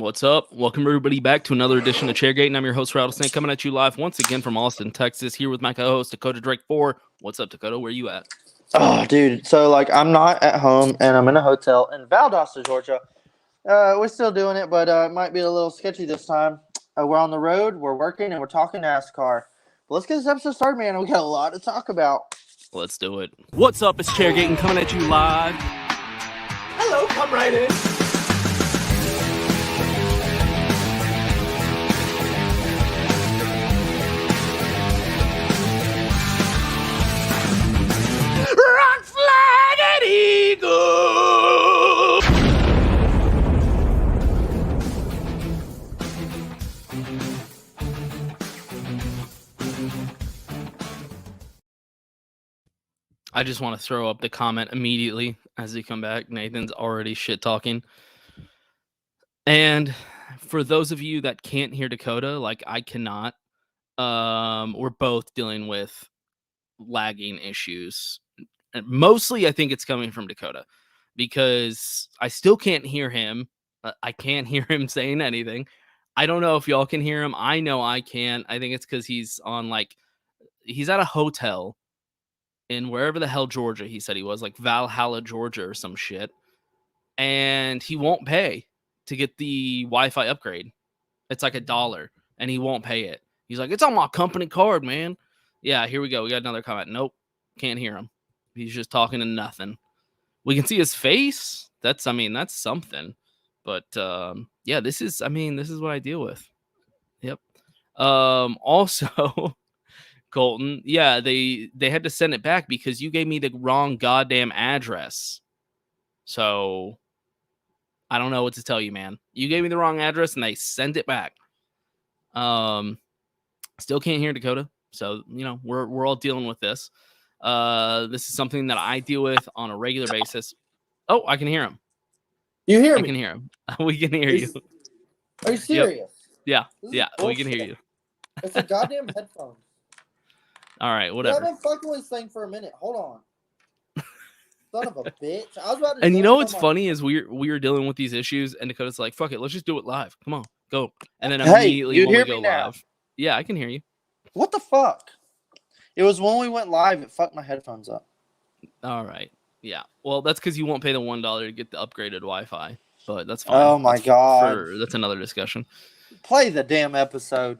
What's up? Welcome everybody back to another edition of Chairgatin. I'm your host Rattlesnake, coming at you live once again from Austin, Texas. Here with my co-host Dakota Drake 4. What's up, Dakota? Where you at? Oh, dude. So, I'm not at home, and I'm in a hotel in Valdosta, Georgia. We're still doing it, but it might be a little sketchy this time. We're on the road, we're working, and we're talking NASCAR. But let's get this episode started, man. We got a lot to talk about. Let's do it. What's up? It's Chairgatin coming at you live. Hello, come right in. Rock, flag, and eagle. I just want to throw up the comment immediately as they come back. Nathan's already shit talking. And for those of you that can't hear Dakota, like I cannot, we're both dealing with lagging issues. And mostly I think it's coming from Dakota because I still can't hear him. I can't hear him saying anything. I don't know if y'all can hear him. I know I can't. I think it's because he's on he's at a hotel in wherever the hell Georgia he said he was, like Valhalla, Georgia or some shit. And he won't pay to get the Wi-Fi upgrade. It's like $1 and he won't pay it. He's like, it's on my company card, man. Yeah, here we go. We got another comment. Nope, can't hear him. He's just talking to nothing. We can see his face. That's something. But yeah, this is what I deal with. Yep. Also, Colton, yeah, they had to send it back because you gave me the wrong goddamn address. So I don't know what to tell you, man. You gave me the wrong address and they sent it back. Still can't hear Dakota. So, we're all dealing with this. This is something that I deal with on a regular basis. Oh, I can hear him. You hear me? I can hear him. We can hear you. Are you serious? Yep. Yeah, we can hear you. It's a goddamn headphone. All right, whatever. I've been fucking with this thing for a minute. Hold on. Son of a bitch. I was about to. And you know what's funny is we were dealing with these issues, and Dakota's like, "Fuck it, let's just do it live. Come on, go." And then immediately when we go live, yeah, I can hear you. What the fuck? It was when we went live. It fucked my headphones up. All right, yeah. Well, that's because you won't pay the $1 to get the upgraded Wi-Fi, but that's fine. Oh my god, that's another discussion. Play the damn episode.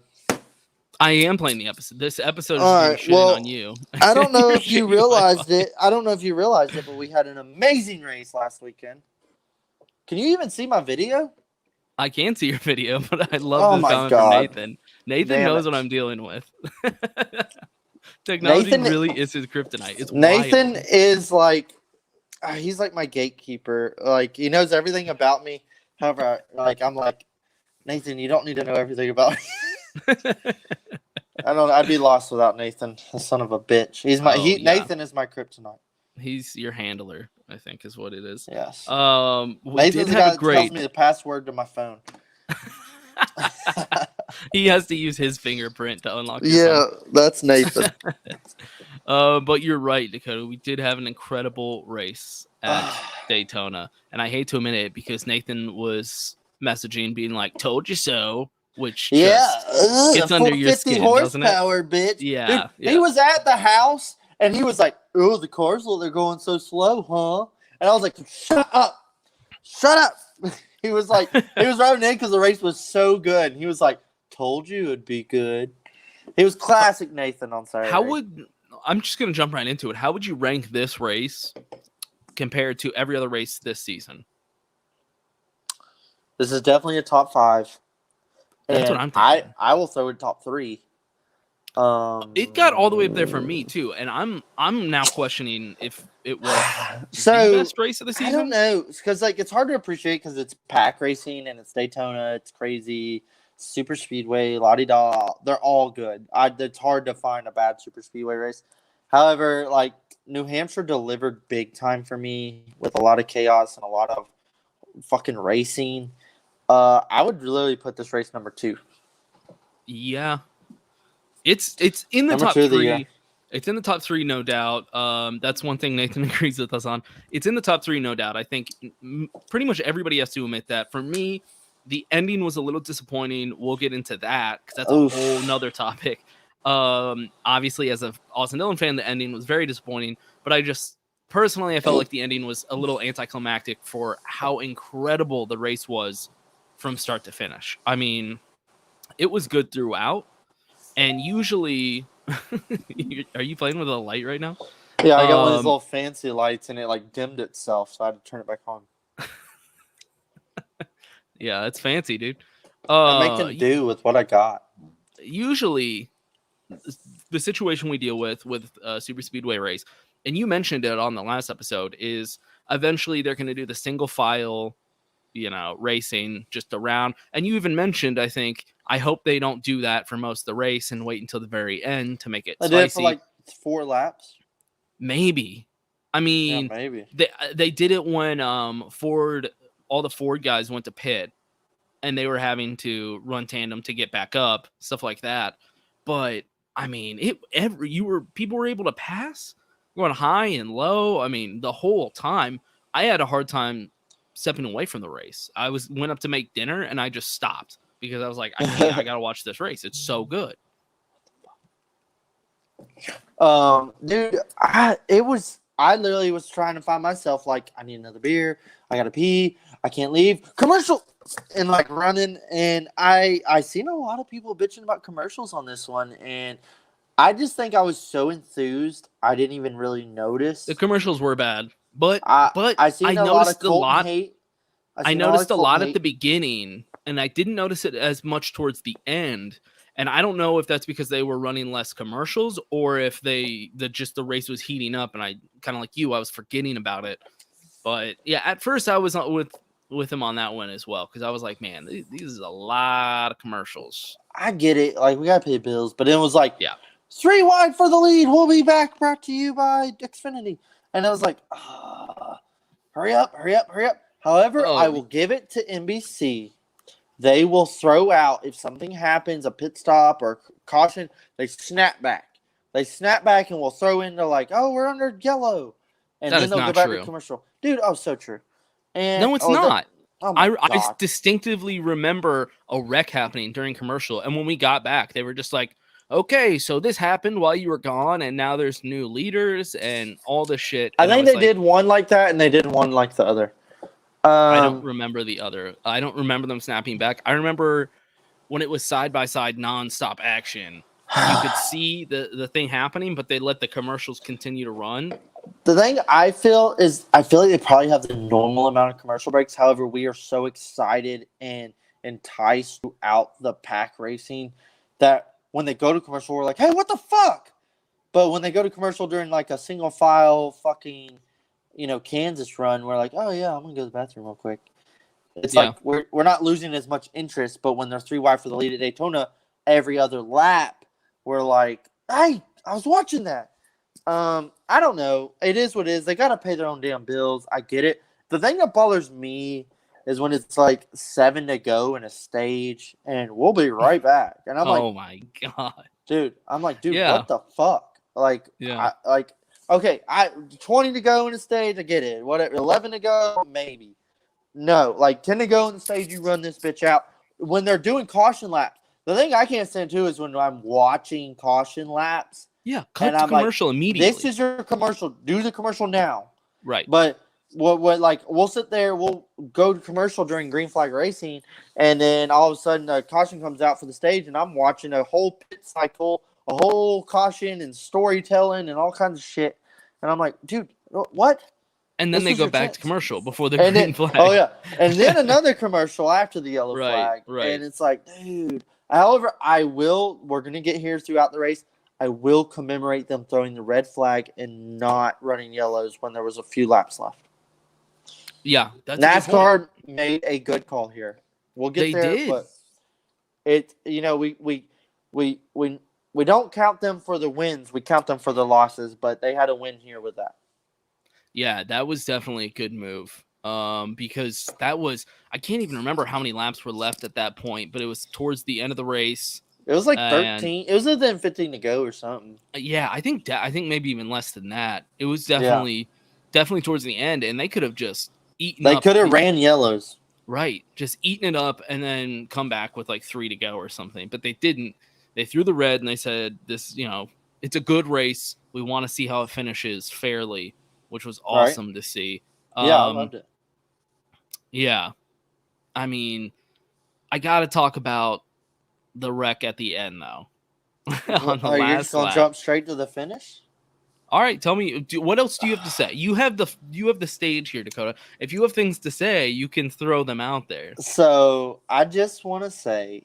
I am playing the episode. This episode is shitting on you. I don't know if you realized it. But we had an amazing race last weekend. Can you even see my video? I can see your video, but I love this comment from Nathan. Nathan knows what I'm dealing with. Technology really is his kryptonite. It's Nathan wild. Is like, he's like my gatekeeper. Like, he knows everything about me. However, I'm like, Nathan, you don't need to know everything about me. I'd be lost without Nathan, the son of a bitch. Nathan is my kryptonite. He's your handler, I think, is what it is. Yes. Nathan's the guy that tells me the password to my phone. He has to use his fingerprint to unlock your phone. That's Nathan. But you're right, Dakota. We did have an incredible race at Daytona. And I hate to admit it because Nathan was messaging being like, told you so. Which gets under your skin, doesn't it? Horsepower, bitch. Yeah, Dude, he was at the house and he was like, "Oh, the cars they're going so slow, huh?" And I was like, "Shut up!" He was like, he was driving in because the race was so good. And he was like, "Told you it'd be good." He was classic Nathan on Saturday. I'm just gonna jump right into it. How would you rank this race compared to every other race this season? This is definitely a top 5. That's what I'm thinking. I will throw it top 3. It got all the way up there for me too, and I'm now questioning if it was the best race of the season. I don't know, because it's hard to appreciate because it's pack racing and it's Daytona, it's crazy, super speedway, la-di-da. They're all good. It's hard to find a bad super speedway race. However, New Hampshire delivered big time for me with a lot of chaos and a lot of fucking racing. I would literally put this race number 2. Yeah, it's in the top 3. It's in the top 3, no doubt. That's one thing Nathan agrees with us on. It's in the top 3, no doubt. I think pretty much everybody has to admit that. For me, The ending was a little disappointing. We'll get into that because that's Oof. a whole nother topic. Obviously, as a Austin Dillon fan, the ending was very disappointing. But I felt like the ending was a little anticlimactic for how incredible the race was from start to finish. I mean, it was good throughout. And usually, are you playing with a light right now? Yeah, I got one of these little fancy lights, and it like dimmed itself, so I had to turn it back on. Yeah, that's fancy, dude. I'm making do with what I got. Usually, the situation we deal with a super speedway race, and you mentioned it on the last episode, is eventually they're going to do the single file, racing just around. And you even mentioned, I think, I hope they don't do that for most of the race and wait until the very end to make it spicy. Did it for like 4 laps. Maybe. I mean, yeah, maybe they did it when all the Ford guys went to pit, and they were having to run tandem to get back up, stuff like that. But I mean, people were able to pass, going high and low. I mean, the whole time I had a hard time stepping away from the race. I went up to make dinner and I just stopped because I was like, I can't. I gotta watch this race. It's so good. Dude, I literally was trying to find myself like, I need another beer. I gotta pee. I can't leave. Commercial and like running. And I seen a lot of people bitching about commercials on this one. And I just think I was so enthused. I didn't even really notice. The commercials were bad, but I noticed a lot. Hate. I noticed a lot at the beginning, and I didn't notice it as much towards the end. And I don't know if that's because they were running less commercials or if the race was heating up, and I kind of like you, I was forgetting about it. But yeah, at first I was with him on that one as well because I was like, man, these is a lot of commercials. I get it, like we gotta pay bills, but it was like, yeah, 3 wide for the lead. We'll be back. Brought to you by Xfinity. And I was like, hurry up. However, I will give it to NBC. They will throw out, if something happens, a pit stop or caution, they snap back. And will throw into like, oh, we're under yellow. And then they'll go back to commercial. Dude, so true. And no, it's not. I distinctively remember a wreck happening during commercial. And when we got back, they were just like, okay, so this happened while you were gone, and now there's new leaders and all this shit. I think they did one like that, and they did one like the other. I don't remember the other. I don't remember them snapping back. I remember when it was side-by-side nonstop action. You could see the thing happening, but they let the commercials continue to run. The thing I feel like they probably have the normal amount of commercial breaks. However, we are so excited and enticed throughout the pack racing that when they go to commercial, we're like, hey, what the fuck? But when they go to commercial during like a single file fucking, Kansas run, we're like, oh yeah, I'm going to go to the bathroom real quick. It's like we're not losing as much interest, but when they're 3 wide for the lead at Daytona, every other lap, we're like, hey, I was watching that. I don't know. It is what it is. They got to pay their own damn bills. I get it. The thing that bothers me is when it's like 7 to go in a stage, and we'll be right back. And I'm like, oh my god, dude. I'm like, dude, what the fuck? Like, okay, 20 to go in a stage, I get it. Whatever, 11 to go, maybe. No, like 10 to go in the stage, you run this bitch out. When they're doing caution laps, the thing I can't stand too is when I'm watching caution laps. Yeah, cut the commercial immediately. This is your commercial. Do the commercial now. Right. But we'll sit there, we'll go to commercial during green flag racing, and then all of a sudden a caution comes out for the stage, and I'm watching a whole pit cycle, a whole caution and storytelling and all kinds of shit. And I'm like, dude, what? And then they go back to commercial before the green flag. Oh, yeah. And then another commercial after the yellow flag. Right. And it's like, dude. However, we're going to get here throughout the race. I will commemorate them throwing the red flag and not running yellows when there was a few laps left. Yeah. That's NASCAR made a good call here. We'll get there. Did. But we don't count them for the wins. We count them for the losses, but they had a win here with that. Yeah, that was definitely a good move. Because I can't even remember how many laps were left at that point, but it was towards the end of the race. It was like 13. It was within 15 to go or something. Yeah, I think maybe even less than that. It was definitely towards the end, and they could have just eaten. They could have ran yellows. Right. Just eating it up and then come back with like 3 to go or something. But they didn't. They threw the red and they said, this, it's a good race. We want to see how it finishes fairly, which was Right? awesome to see. Yeah, I loved it. Yeah. I mean, I got to talk about the wreck at the end, though. On the You're just last gonna lap. jump straight to the finish? All right, tell me, what else do you have to say? You have the stage here, Dakota. If you have things to say, you can throw them out there. So I just want to say,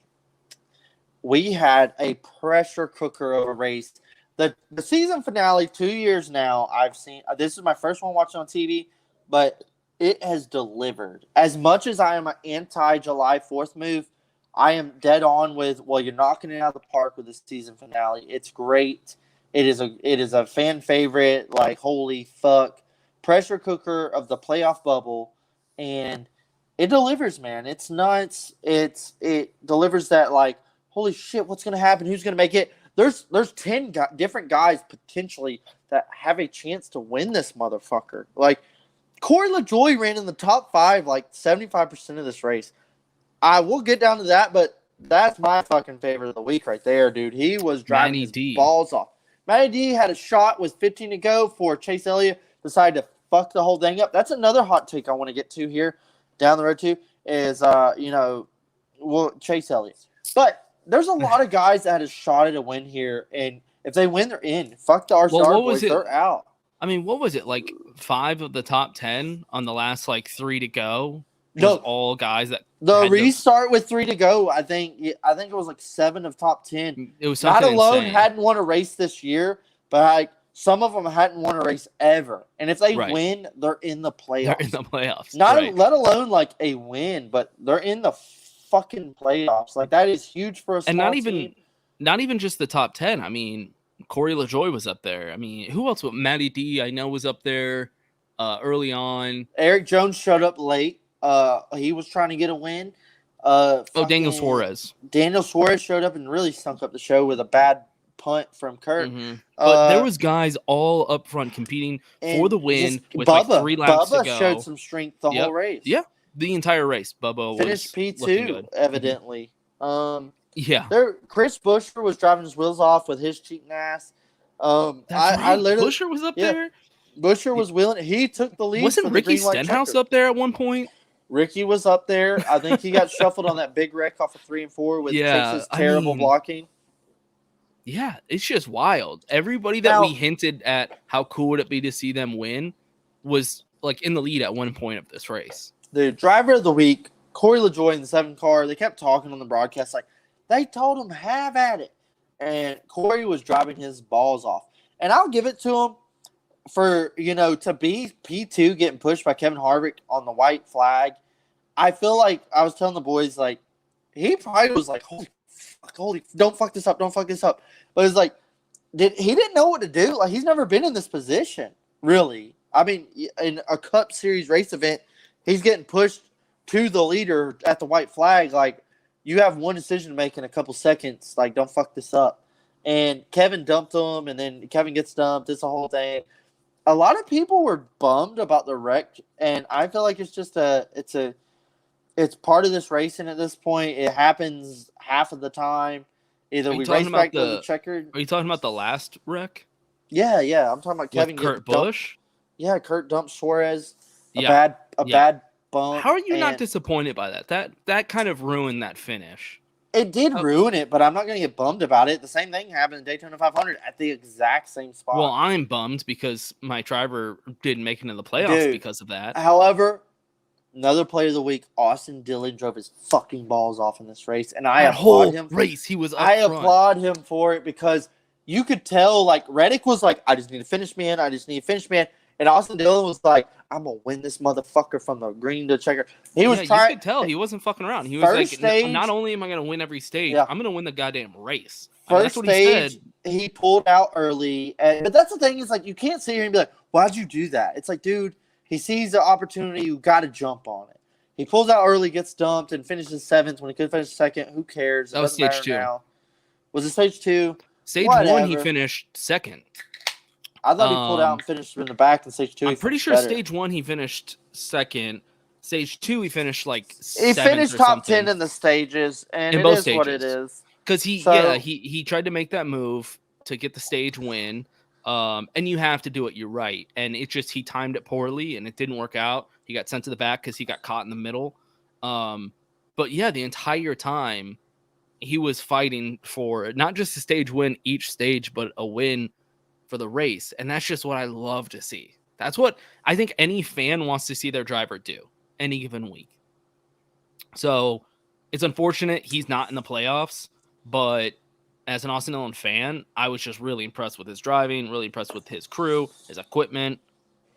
we had a pressure cooker of a race. The season finale 2 years now. I've seen this is my first one watching on TV, but it has delivered. As much as I am an anti July 4th move, I am dead on with, well, you're knocking it out of the park with the season finale. It's great. It is a fan favorite. Like, holy fuck, pressure cooker of the playoff bubble, and it delivers, man. It's nuts. It delivers that, like, holy shit, what's gonna happen? Who's gonna make it? There's 10 different guys potentially that have a chance to win this motherfucker. Like, Corey LaJoie ran in the top 5 like 75% of this race. I will get down to that, but that's my fucking favorite of the week right there, dude. He was driving his balls off. Matty D had a shot with 15 to go for Chase Elliott. Decided to fuck the whole thing up. That's another hot take I want to get to here down the road too is, Chase Elliott. But there's a lot of guys that had a shot at a win here, and if they win, they're in. Fuck the RCR boys, they're out. I mean, what was it, like 5 of the top 10 on the last, like, 3 to go? No, all guys that the restart with 3 to go. I think it was like 7 of top 10. It was something not alone insane. Hadn't won a race this year, but like some of them hadn't won a race ever. And if they win, they're in the playoffs. They're in the playoffs. Let alone like a win, but they're in the fucking playoffs. Like, that is huge for a small team. Not even just the top 10. I mean, Corey LaJoie was up there. I mean, who else? Matty D, I know, was up there early on. Eric Jones showed up late. He was trying to get a win. Daniel Suarez. Daniel Suarez showed up and really stunk up the show with a bad punt from Kurt. Mm-hmm. But there was guys all up front competing for the win with like 3 laps to go. Bubba showed some strength the whole race. Yeah, the entire race. Bubba finished P2, evidently. Yeah. Chris Buescher was driving his wheels off with his cheating ass. I literally, Buescher was up there. Buescher was willing. He took the lead. Wasn't Ricky Stenhouse up there at one point? Ricky was up there. I think he got shuffled on that big wreck off of 3 and 4 with Chase's terrible blocking. Yeah, it's just wild. Everybody that we hinted at how cool would it be to see them win was like in the lead at one point of this race. The driver of the week, Corey LaJoie in the 7 car, they kept talking on the broadcast like, they told him have at it. And Corey was driving his balls off. And I'll give it to him for, to be P2 getting pushed by Kevin Harvick on the white flag. I feel like I was telling the boys, like, he probably was like, holy, don't fuck this up. But it's like, he didn't know what to do. Like, he's never been in this position, really. I mean, in a Cup Series race event, he's getting pushed to the leader at the white flag. Like, you have one decision to make in a couple seconds. Like, don't fuck this up. And Kevin dumped him, and then Kevin gets dumped. It's a whole thing. A lot of people were bummed about the wreck, and I feel like it's just it's part of this racing at this point. It happens half of the time. Either we race back to the checkered. Are you talking about the last wreck? Yeah. I'm talking about Kevin. With Kurt Busch? Yeah, Kurt dumped Suarez. Bad bump. How are you not disappointed by that? That kind of ruined that finish. It did ruin it, but I'm not going to get bummed about it. The same thing happened in Daytona 500 at the exact same spot. Well, I'm bummed because my driver didn't make it into the playoffs because of that. However, another player of the week, Austin Dillon, drove his fucking balls off in this race, and I applaud him. Race, he was up front. Applaud him for it because you could tell, like, Reddick was like, I just need to finish, man. And Austin Dillon was like, I'm going to win this motherfucker from the green to checker. He was trying. You could tell he wasn't fucking around. He was like, not only am I going to win every stage, I'm going to win the goddamn race. First stage, he pulled out early. But that's the thing is, like, you can't sit here and be like, why'd you do that? It's like, dude, he sees the opportunity. You got to jump on it. He pulls out early, gets dumped, and finishes 7th when he could finish 2nd. Who cares? That was stage 2. Now. Was it stage 2? Stage 1, he finished 2nd. I thought he pulled out and finished in the back in stage 2. I'm pretty sure stage 1 he finished 2nd. Stage 2, he finished like He 7th finished or top something 10 in the stages, and in it both is what it stages. is. Because he tried to make that move to get the stage win. And you have to do it. You're right. And it just, he timed it poorly and it didn't work out. He got sent to the back because he got caught in the middle. But yeah, the entire time he was fighting for not just a stage win each stage, but a win for the race. And that's just what I love to see. That's what I think any fan wants to see their driver do any given week. So it's unfortunate he's not in the playoffs, but as an Austin Dillon fan, I was just really impressed with his driving, really impressed with his crew, his equipment.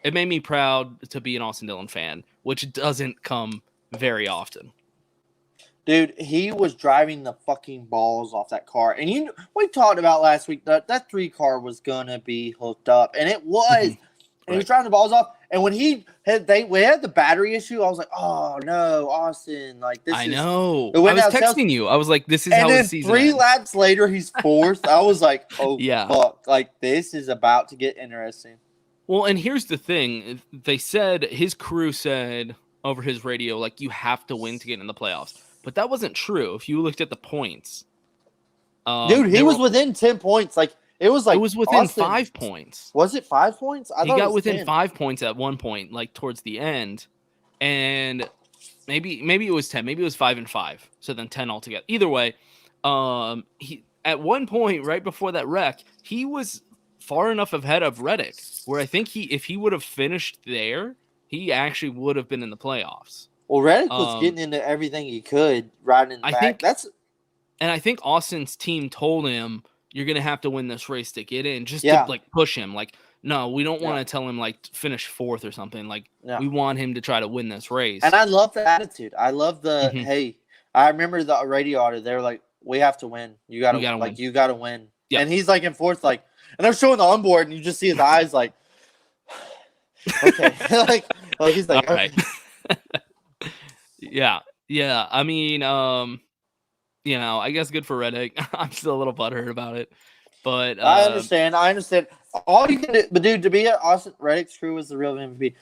It made me proud to be an Austin Dillon fan, which doesn't come very often. Dude, he was driving the fucking balls off that car. And we talked about last week that 3 car was going to be hooked up. And it was. Mm-hmm. And he was driving the balls off. And when we had the battery issue, I was like, oh, no, Austin. Like, this I know. It went I was out texting you. I was like, this is how the season And then 3 ends. laps later, he's 4th. I was like, oh, yeah. fuck. Like, this is about to get interesting. Well, and here's the thing. They said, his crew said over his radio, like, you have to win to get in the playoffs. But that wasn't true. If you looked at the points, dude, he was within 10 points. Like it was within Austin, 5 points. Was it 5 points? He got within 10. 5 points at one point, like towards the end, and maybe it was 10. Maybe it was 5 and 5. So then 10 altogether. Either way, he at one point right before that wreck, he was far enough ahead of Reddick where I think if he would have finished there, he actually would have been in the playoffs. Well, Reddick was getting into everything he could riding in the back. And I think Austin's team told him, you're going to have to win this race to get in, just to like push him. Like, no, we don't want to tell him like finish 4th or something. Like, we want him to try to win this race. And I love the attitude. I love the, hey, I remember the radio audio. They were like, we have to win. You got to win. Like, you got to win. Yep. And he's like in 4th, like, and they're showing the onboard and you just see his eyes like, okay. like he's like, all right. Yeah. I mean, I guess good for Reddick. I'm still a little butthurt about it, but I understand. All you can do, but dude, to be at Austin Reddick's crew was the real MVP.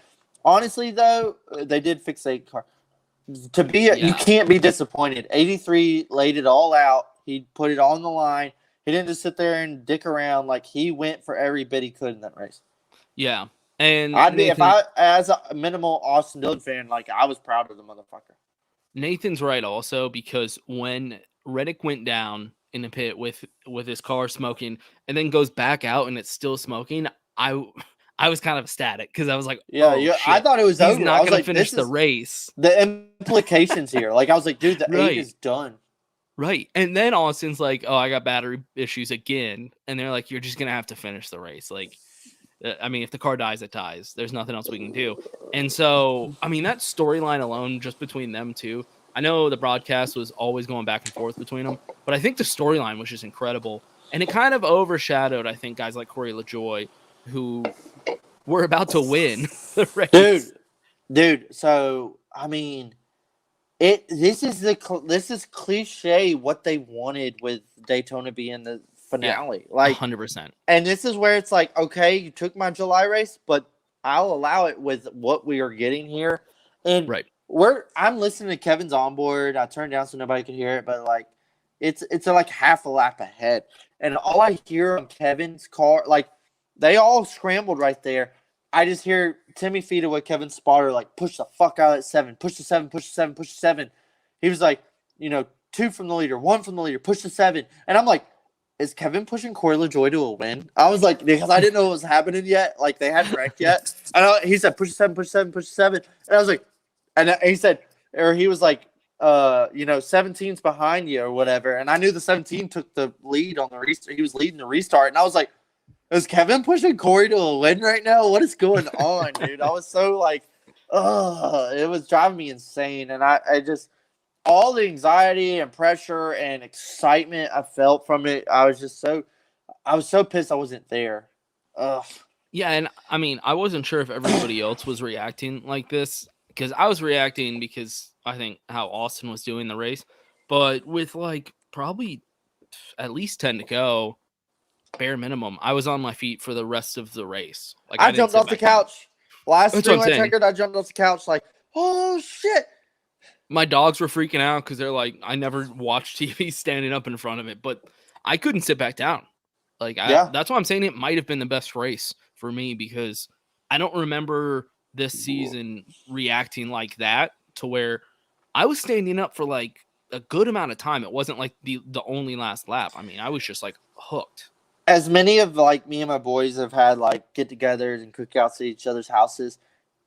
Honestly, though, they did fix a car. You can't be disappointed. 83 laid it all out. He put it on the line. He didn't just sit there and dick around. Like he went for every bit he could in that race. Yeah. And I'd be, if I, as a minimal Austin Dillon fan, like I was proud of the motherfucker. Nathan's right also, because when Reddick went down in the pit with his car smoking and then goes back out and it's still smoking, I was kind of ecstatic because I was like, shit. I thought it was He's over. not going to finish the race. The implications here. Like I was like, dude, the 8 is done. Right. And then Austin's like, oh, I got battery issues again. And they're like, you're just going to have to finish the race. Like, I mean, if the car dies, it dies. There's nothing else we can do. And so, I mean, that storyline alone, just between them two, I know the broadcast was always going back and forth between them, but I think the storyline was just incredible. And it kind of overshadowed, I think, guys like Corey LaJoie, who were about to win the race. Dude. So, I mean, this is cliche what they wanted with Daytona being the finale. Like 100%. And this is where it's like, okay, you took my July race, but I'll allow it with what we are getting here. And I'm listening to Kevin's onboard. I turned down so nobody could hear it, but like it's like half a lap ahead. And all I hear on Kevin's car, like they all scrambled right there. I just hear Timmy Fita with Kevin Spotter like push the fuck out at 7, push the 7, push the 7, push the 7. He was like, 2 from the leader, 1 from the leader, push the 7. And I'm like, is Kevin pushing Corey LaJoie to a win? I was like, because I didn't know what was happening yet. Like, they hadn't wrecked yet. And he said, push 7, push 7, push 7. And I was like, and he said, or he was like, 17's behind you or whatever. And I knew the 17 took the lead on the restart. He was leading the restart. And I was like, is Kevin pushing Corey to a win right now? What is going on, dude? I was so like, it was driving me insane. And I just, all the anxiety and pressure and excitement I felt from it, I was so pissed I wasn't there. Ugh. Yeah, and I mean, I wasn't sure if everybody else was reacting like this, because I was reacting because I think how Austin was doing the race, but with like probably at least 10 to go, bare minimum, I was on my feet for the rest of the race. Like I jumped off the couch. Last stream I checkered, I jumped off the couch like, oh shit. My dogs were freaking out because they're like, I never watched TV standing up in front of it, but I couldn't sit back down. Like, Yeah. that's why I'm saying it might have been the best race for me, because I don't remember this season reacting like that, to where I was standing up for like a good amount of time. It wasn't like the only last lap. I mean, I was just like hooked. As many of like me and my boys have had like get-togethers and cookouts at each other's houses,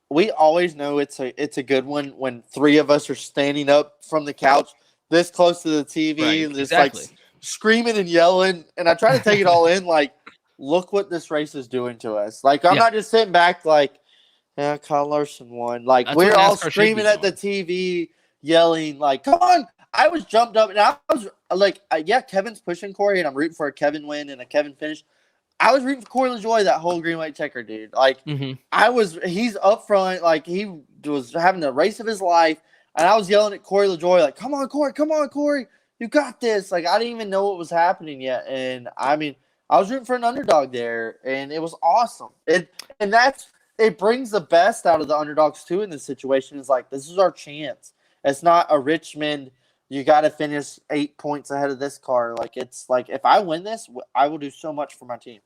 we always know it's a good one when three of us are standing up from the couch this close to the TV and just like screaming and yelling. And I try to take it all in, like, look what this race is doing to us. Like, I'm not just sitting back like, yeah, Kyle Larson won. Like, we're all screaming at the TV, yelling, like, come on. I was jumped up, and I was like, yeah, Kevin's pushing Corey, and I'm rooting for a Kevin win and a Kevin finish. I was rooting for Corey LaJoie that whole green, white checker, dude. Like, he's up front, like, he was having the race of his life, and I was yelling at Corey LaJoie, like, come on, Corey, you got this. Like, I didn't even know what was happening yet, and, I mean, I was rooting for an underdog there, and it was awesome. It brings the best out of the underdogs, too, in this situation. It's like, this is our chance. It's not a Richmond, you got to finish 8 points ahead of this car. Like, it's like, if I win this, I will do so much for my team.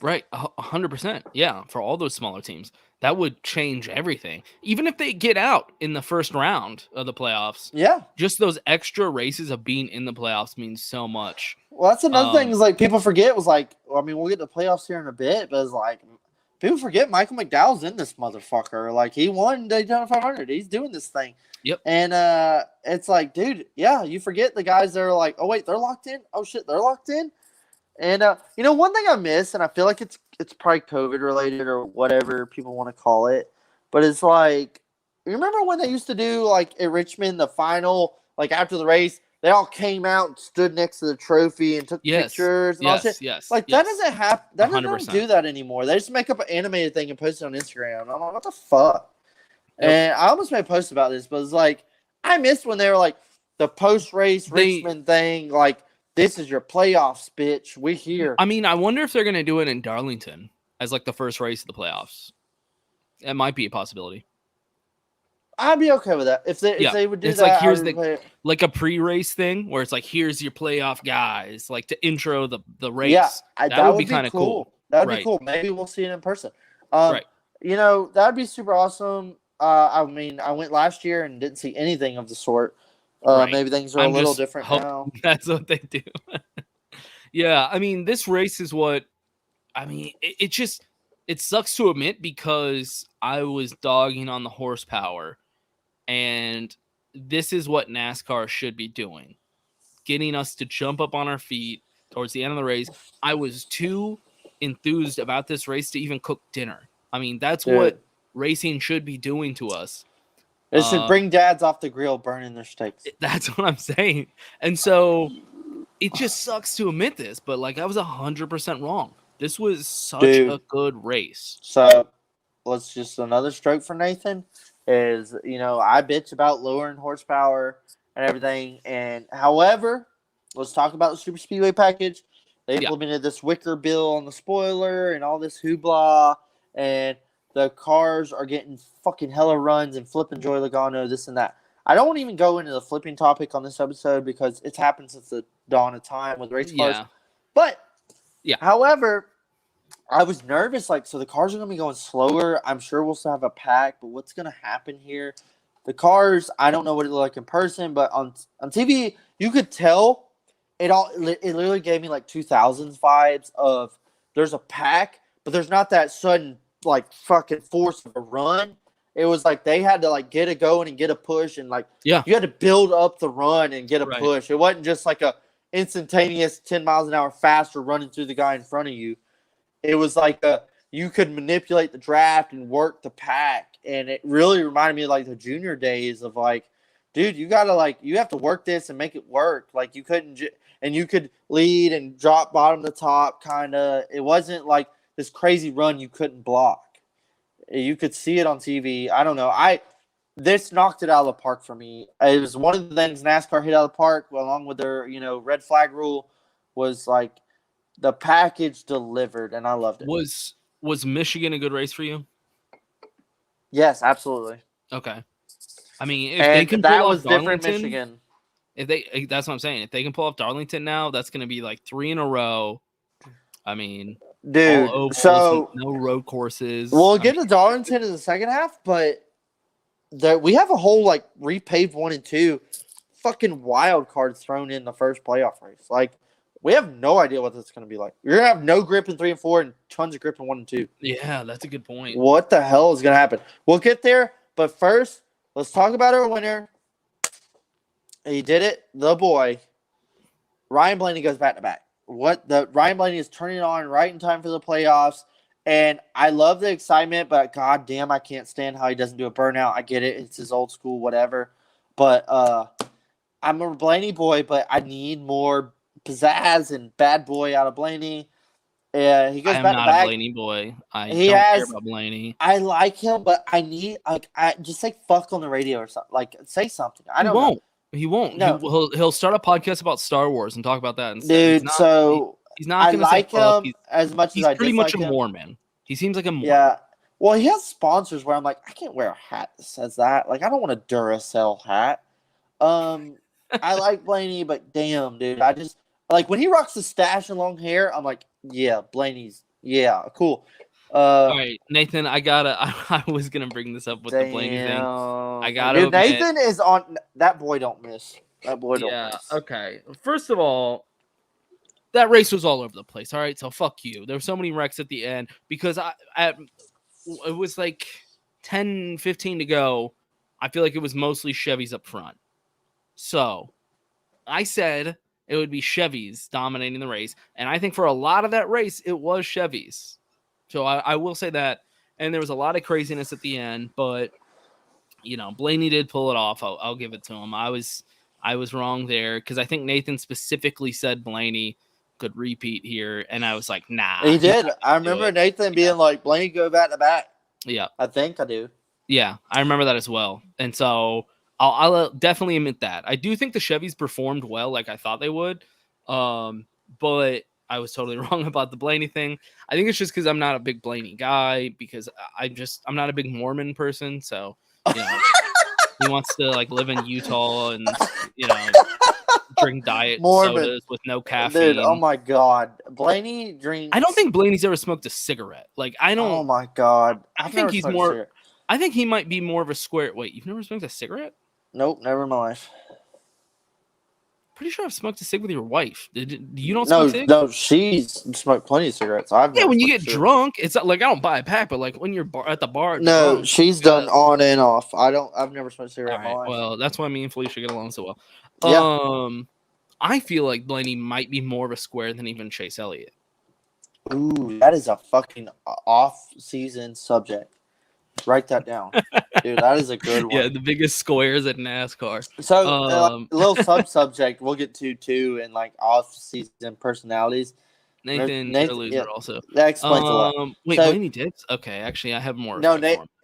Right, 100%. Yeah, for all those smaller teams, that would change everything. Even if they get out in the first round of the playoffs, just those extra races of being in the playoffs means so much. Well, that's another thing is, like, people forget was like, I mean, we'll get to the playoffs here in a bit, but it's like, people forget Michael McDowell's in this motherfucker. Like, he won Daytona 500. He's doing this thing. Yep. And it's like, dude, yeah, you forget the guys that are like, oh, wait, they're locked in? Oh, shit, they're locked in? And, you know, one thing I miss, and I feel like it's probably COVID related or whatever people want to call it, but it's like, you remember when they used to do, like, at Richmond, the final, like, after the race, they all came out and stood next to the trophy and took pictures and all that shit? Like, that doesn't happen. That doesn't do that anymore. They just make up an animated thing and post it on Instagram. I'm like, what the fuck? Yep. And I almost made a post about this, but it's like, I missed when they were like, the post-race Richmond thing, like, this is your playoffs, bitch. We here. I mean, I wonder if they're going to do it in Darlington as like the first race of the playoffs. It might be a possibility. I'd be okay with that if they would do it's that. Like, here's like a pre-race thing where it's like, here's your playoff guys, like to intro the race. Yeah, that would be kind of cool. That would be cool. Maybe we'll see it in person. You know, that'd be super awesome. I mean, I went last year and didn't see anything of the sort. Maybe things are a little different now. That's what they do. Yeah, I mean, this race is what I mean. It sucks to admit, because I was dogging on the horsepower, and this is what NASCAR should be doing, getting us to jump up on our feet towards the end of the race. I was too enthused about this race to even cook dinner. I mean, that's what racing should be doing to us. It should bring dads off the grill burning their steaks. That's what I'm saying. And so it just sucks to admit this, but like, I was 100% wrong. This was such a good race. So let's just, another stroke for Nathan is, you know, I bitch about lowering horsepower and everything. And however, let's talk about the Super Speedway package. They implemented this wicker bill on the spoiler and all this hoopla, and the cars are getting fucking hella runs and flipping Joey Logano, this and that. I don't want to even go into the flipping topic on this episode because it's happened since the dawn of time with race cars. But, however, I was nervous. Like, so the cars are going to be going slower. I'm sure we'll still have a pack, but what's going to happen here? The cars, I don't know what it looked like in person, but on TV, you could tell it literally gave me like 2000s vibes of there's a pack, but there's not that sudden like fucking force of a run. It was like they had to like get it going and get a push, and like you had to build up the run and get a push. It wasn't just like a instantaneous 10 miles an hour faster running through the guy in front of you. It was like you could manipulate the draft and work the pack, and it really reminded me of like the junior days of like, dude, you gotta like, you have to work this and make it work. Like you couldn't and you could lead and drop bottom to top kind of. It wasn't like this crazy run you couldn't block. You could see it on TV. I don't know. This knocked it out of the park for me. It was one of the things NASCAR hit out of the park, along with their, red flag rule, was like the package delivered, and I loved it. Was Michigan a good race for you? Yes, absolutely. Okay. I mean, if they And can that pull was off different Darlington, Michigan. that's what I'm saying. If they can pull off Darlington now, that's going to be like 3 in a row. I mean, all Dude, ovals, so no road courses. we'll I get mean, to Darlington in the second half, but we have a whole like repaved 1 and 2 fucking wild cards thrown in the first playoff race. Like, we have no idea what this is going to be like. You're going to have no grip in 3 and 4 and tons of grip in 1 and 2. yeah, that's a good point. What the hell is going to happen? We'll get there, but first, let's talk about our winner. He did it, the boy. Ryan Blaney goes back to back. Ryan Blaney is turning on right in time for the playoffs. And I love the excitement, but god damn, I can't stand how he doesn't do a burnout. I get it. It's his old school, whatever. But I'm a Blaney boy, but I need more pizzazz and bad boy out of Blaney. He I goes am back to not a back. Blaney boy. I He don't care has- about Blaney. I like him, but I need I just say fuck on the radio or something. Like, say something. I don't know. He won't. No. He'll start a podcast about Star Wars and talk about that instead. Dude, he's not I going to like say fuck. him as much He's as I pretty much dislike a him. Mormon. He seems like a Mormon. Yeah. Well, he has sponsors where I'm like, I can't wear a hat that says that. Like, I don't want a Duracell hat. I like Blaney, but damn, dude, I just like when he rocks the stash and long hair. I'm like, yeah, Blaney's, yeah, cool. All right, Nathan, I was gonna bring this up with the Blaney thing. I gotta dude, admit, Nathan is on. That boy don't miss. That boy don't miss. Okay. First of all, that race was all over the place. All right, so fuck you. There were so many wrecks at the end because it was like 10, 15 to go. I feel like it was mostly Chevys up front. So I said it would be Chevys dominating the race. And I think for a lot of that race, it was Chevys. So I will say that. And there was a lot of craziness at the end. But, Blaney did pull it off. I'll give it to him. I was wrong there because I think Nathan specifically said Blaney could repeat here. And I was like, nah. He did. I remember Nathan being like, Blaney go back to back. Yeah. I think I do. Yeah, I remember that as well. And so I'll definitely admit that. I do think the Chevys performed well like I thought they would. But I was totally wrong about the Blaney thing. I think it's just because I'm not a big Blaney guy because I'm not a big Mormon person. So, he wants to like live in Utah and, drink diet sodas with no caffeine. Dude, oh my God. Blaney drinks. I don't think Blaney's ever smoked a cigarette. Like, I don't. Oh my God. I think he's more. I think he might be more of a square. Wait, you've never smoked a cigarette? Nope, never in my life. Pretty sure I've smoked a cig with your wife. You don't smoke cigs? No, she's smoked plenty of cigarettes. When you get drunk, it's not like I don't buy a pack, but like when you're at the bar. No, drunk, she's done on and off. I've never smoked a cigarette in my life. Well, that's why me and Felicia get along so well. Yeah. I feel like Blaney might be more of a square than even Chase Elliott. Ooh, that is a fucking off-season subject. Write that down. Dude, that is a good one. Yeah, the biggest squares at NASCAR. So, a little sub-subject we'll get to, too, in, like, off-season personalities. Nathan you're a loser also. That explains a lot. Wait, so, Blaney dips? Okay, actually, I have more. No,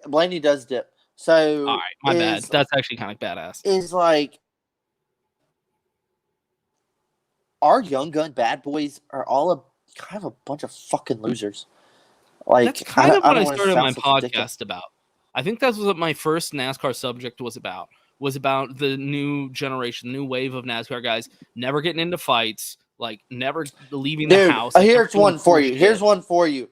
Blaney does dip. So, all right, my bad. That's actually kind of badass. Is, like, our young gun bad boys are all kind of a bunch of fucking losers. Like, that's kind of what I started my podcast ridiculous about. I think that's what my first NASCAR subject was about. Was about the new generation, new wave of NASCAR guys never getting into fights, like never leaving the house. Here's one for you. Here's one for you.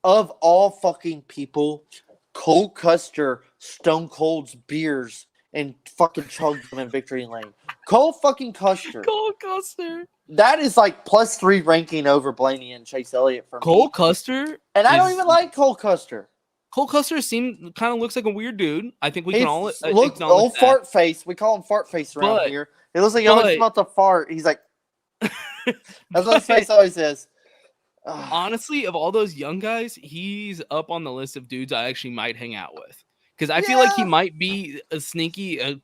Of all fucking people, Cole Custer stone colds beers and fucking chugs them in victory lane. Cole fucking Custer. Cole Custer. That is like +3 ranking over Blaney and Chase Elliott for me. Cole Custer. And I don't even like Cole Custer. Cole Custer kind of looks like a weird dude. I think we can all look old fart face. We call him fart face around here. It looks like he always smelled a fart. He's like, that's what his face always is. Honestly, of all those young guys, he's up on the list of dudes I actually might hang out with. Because I feel like he might be a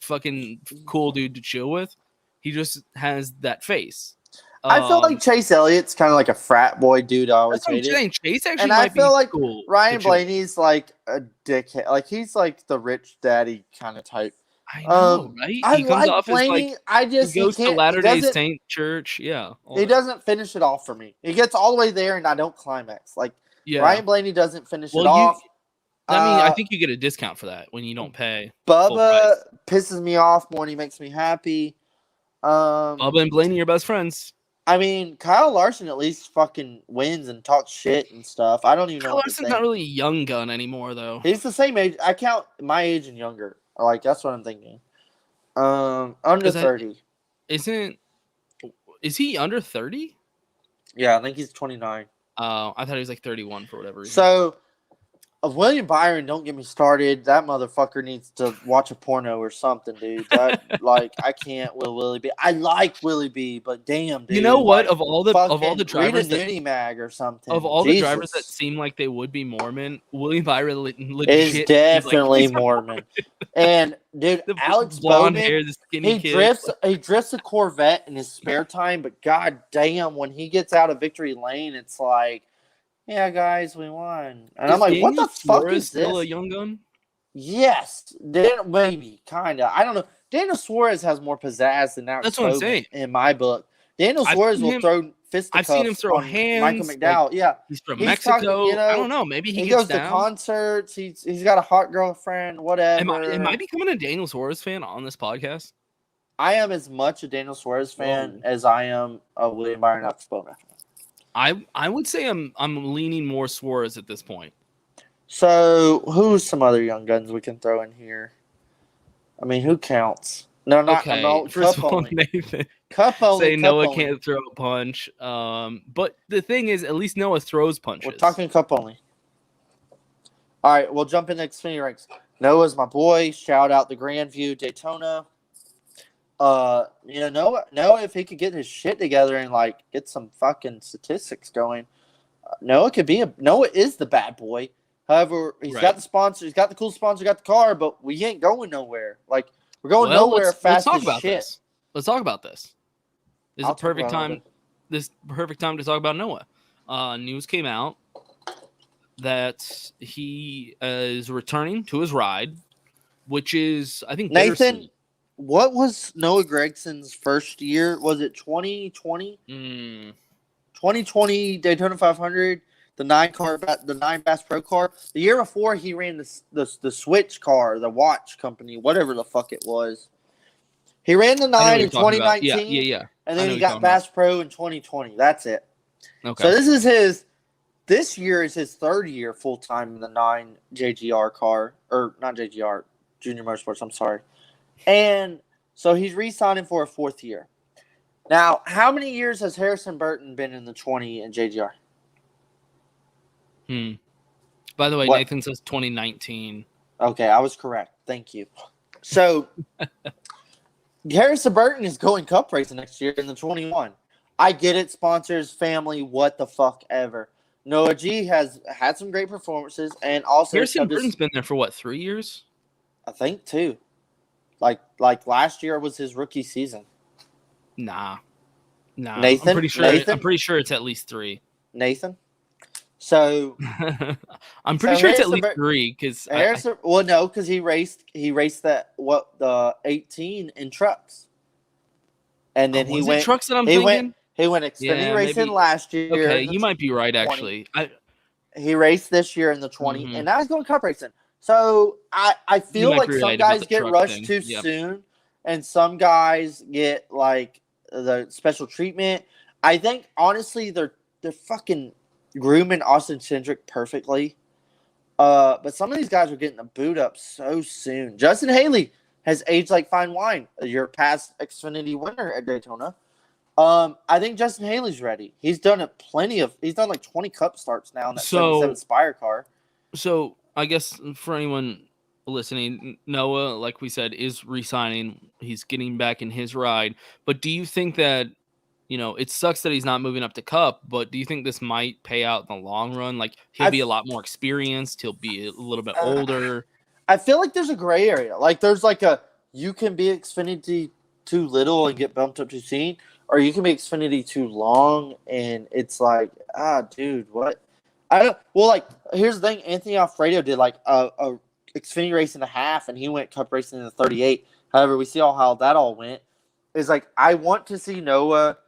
fucking cool dude to chill with. He just has that face. I feel like Chase Elliott's kind of like a frat boy dude. I always hated. Chase actually, and might I feel be like cool Ryan Blaney's like a dickhead. Like he's like the rich daddy kind of type. I know, right? He I comes like off Blaney. as he goes to Latter-day Saint Church. Yeah, he doesn't finish it off for me. He gets all the way there, and I don't climax. Like Ryan Blaney doesn't finish it off. I think you get a discount for that when you don't pay full Bubba price. pisses me off more than he makes me happy. Bubba and Blaney are best friends. I mean, Kyle Larson at least fucking wins and talks shit and stuff. I don't even know Kyle what to Larson's think. not really a young gun anymore, though. He's the same age. I count my age and younger. Like, that's what I'm thinking. Under 30. Is he under 30? Yeah, I think he's 29. I thought he was like 31 for whatever reason. So, of William Byron, don't get me started. That motherfucker needs to watch a porno or something, dude. That I can't with Willie B. I like Willie B, but damn, dude. You know what? Like, of all the drivers read a nudie mag or something. of all the drivers that seem like they would be Mormon, Willie Byron legit is definitely Mormon. And dude, the Alex blonde Bowman, hair, the skinny he drifts a Corvette in his spare time, but god damn, when he gets out of victory lane, it's like, yeah, guys, we won. And I'm like, what the fuck is this? Still a young gun? Yes, maybe, kind of. I don't know. Daniel Suarez has more pizzazz than Alex That's what I'm saying. In my book. Daniel Suarez will throw fisticuffs. I've seen him throw hands. Michael McDowell, like, yeah. He's from Mexico. I don't know. Maybe he goes down. to concerts. He's got a hot girlfriend, whatever. Am I becoming a Daniel Suarez fan on this podcast? I am as much a Daniel Suarez fan as I am a William Byron Alex Bowman. I would say I'm leaning more Suarez at this point. So who's some other young guns we can throw in here? I mean, who counts? No, not okay. no, First Cup of all, only. Nathan, Cup only. Say Cup Noah only. can't throw a punch. But the thing is, at least Noah throws punches. We're talking Cup only. All right, we'll jump into Xfinity ranks. Noah's my boy. Shout out the Grandview Daytona. Noah, if he could get his shit together and get some fucking statistics going, Noah is the bad boy. However, he's got the sponsor, he's got the cool sponsor, got the car, but we ain't going nowhere. We're going nowhere fast as shit. Let's talk about this. This is a perfect time. This is perfect time to talk about Noah. News came out that he is returning to his ride, which is, I think, Nathan. What was Noah Gregson's first year? Was it 2020? 2020 Daytona 500, the 9 Bass Pro car. The year before, he ran the Switch car, the watch company, whatever the fuck it was. He ran the 9 in 2019. Yeah. And then he got Bass Pro in 2020. That's it. Okay. So this year is his third year full time in the 9 JGR car, or not JGR, Junior Motorsports. I'm sorry. And so he's re-signing for a fourth year. Now, how many years has Harrison Burton been in the 20 and JGR? By the way, Nathan says 2019. Okay, I was correct. Thank you. So Harrison Burton is going cup racing next year in the 21. I get it, sponsors, family, what the fuck ever. Noah G has had some great performances, and also Harrison Burton's been there for 3 years? I think 2. Like last year was his rookie season. Nah. Nathan, I'm pretty sure it's at least 3. Nathan. So I'm pretty sure it's at least 3 because because he raced the 18 in trucks, and then he went trucks that I'm thinking. He went Xfinity racing last year. Okay, you might be right actually. He raced this year in the 20, and now he's going cup racing. So I feel like some guys get rushed too soon, and some guys get the special treatment. I think honestly they're fucking grooming Austin Cindric perfectly. But some of these guys are getting the boot up so soon. Justin Haley has aged like fine wine. Your past Xfinity winner at Daytona. I think Justin Haley's ready. He's done he's done 20 cup starts now in that 77 Spire car. So I guess for anyone listening, Noah, like we said, is re-signing. He's getting back in his ride. But do you think that, it sucks that he's not moving up to Cup, but do you think this might pay out in the long run? He'll be a lot more experienced. He'll be a little bit older. I feel like there's a gray area. There's you can be Xfinity too little and get bumped up to scene, or you can be Xfinity too long and it's dude, what? I don't. Well, here's the thing. Anthony Alfredo did a Xfinity race and a half, and he went Cup racing in the 38. However, we see how that all went. Is I want to see Noah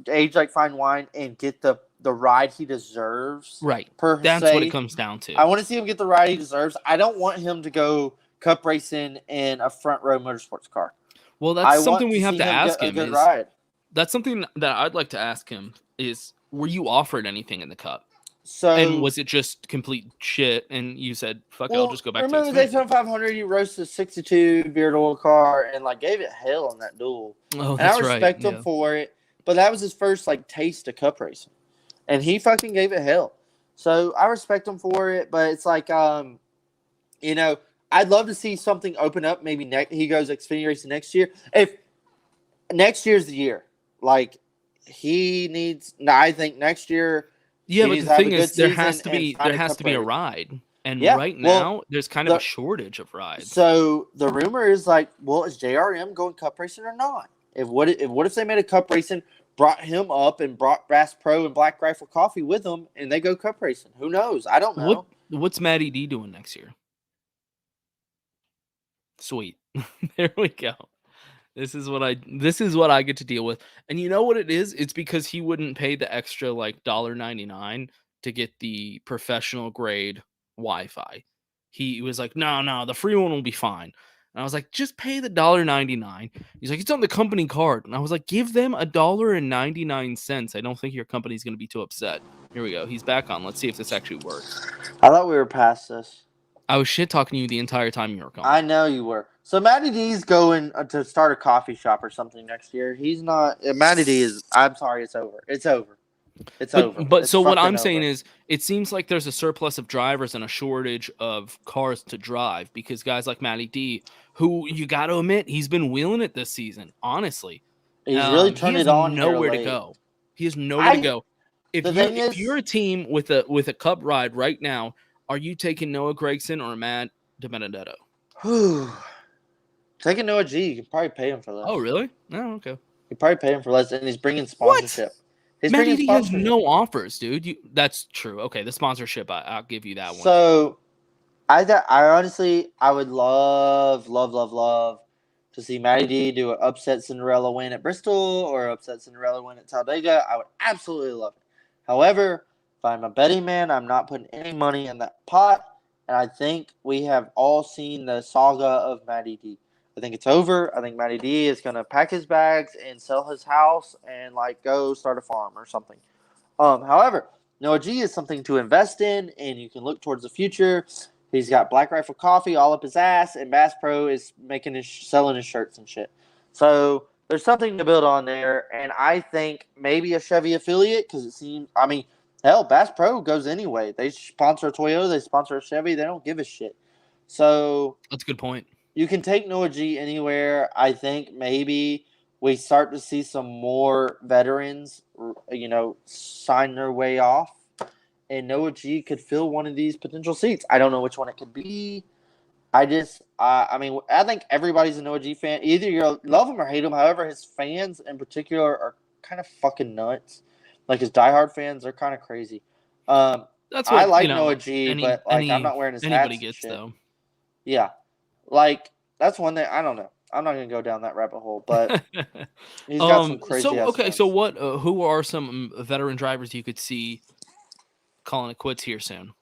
age like fine wine and get the the ride he deserves. Right. Per That's se. what it comes down to. I want to see him get the ride he deserves. I don't want him to go cup racing in a front row motorsports car. Well, that's something we have to ask get a him. good ride. That's something that I'd like to ask him is, were you offered anything in the Cup? So, and was it just complete shit? And you said, "Fuck it, I'll just go back to remember the Daytona 500? He roasted a 62 beard oil car and like gave it hell in that duel. Oh, and that's I respect him for it, but that was his first like taste of cup racing, and he fucking gave it hell. So I respect him for it, but it's like you know, I'd love to see something open up. Maybe he goes Xfinity racing next year. If next year's the year, like he needs. I think next year. Yeah, but the thing is, there has to be a ride, and right now there's kind of a shortage of rides. So the rumor is like, well, is JRM going cup racing or not? What if they made a cup racing, brought him up, and brought Bass Pro and Black Rifle Coffee with them, and they go cup racing? Who knows? I don't know. What's Matty D doing next year? Sweet, there we go. This is what I get to deal with. And you know what it is? It's because he wouldn't pay the extra like $1.99 to get the professional grade Wi-Fi. He was like, no, the free one will be fine. And I was like, just pay the $1.99. He's like, it's on the company card. And I was like, give them $1.99. I don't think your company's gonna be too upset. Here we go. He's back on. Let's see if this actually works. I thought we were past this. I was shit talking to you the entire time you were gone. I know you were. So Matty D's going to start a coffee shop or something next year. He's not. Matty D is. I'm sorry, it's over. It's over. It's over. But so what I'm saying is, it seems like there's a surplus of drivers and a shortage of cars to drive because guys like Matty D, who you got to admit, he's been wheeling it this season. Honestly, he's really turned it on. Nowhere to go. He has nowhere to go. If you're a team with a Cup ride right now, are you taking Noah Gragson or Matt DiBenedetto? Taking Noah G, you can probably pay him for less. Oh, really? Oh, okay. You probably pay him for less, and he's bringing sponsorship. Matty D has no offers, dude. That's true. Okay, the sponsorship, I'll give you that one. So, I honestly, I would love to see Matty D do an upset Cinderella win at Bristol or upset Cinderella win at Talladega. I would absolutely love it. However, if I'm a betting man, I'm not putting any money in that pot, and I think we have all seen the saga of Matty D. I think it's over. I think Matty D is going to pack his bags and sell his house and like go start a farm or something. However, Noah G is something to invest in, and you can look towards the future. He's got Black Rifle Coffee all up his ass, and Bass Pro is selling his shirts and shit. So there's something to build on there, and I think maybe a Chevy affiliate because it seems. I mean, hell, Bass Pro goes anyway. They sponsor a Toyota, they sponsor a Chevy. They don't give a shit. So that's a good point. You can take Noah G anywhere. I think maybe we start to see some more veterans, sign their way off. And Noah G could fill one of these potential seats. I don't know which one it could be. I think everybody's a Noah G fan. Either you love him or hate him. However, his fans in particular are kind of fucking nuts. Like his diehard fans are kind of crazy. That's what I like Noah G, but like I'm not wearing his hats. Anybody gets though. Yeah. Like, that's one thing. I don't know. I'm not going to go down that rabbit hole, but he's got some crazy fans. So what? Who are some veteran drivers you could see calling it quits here soon?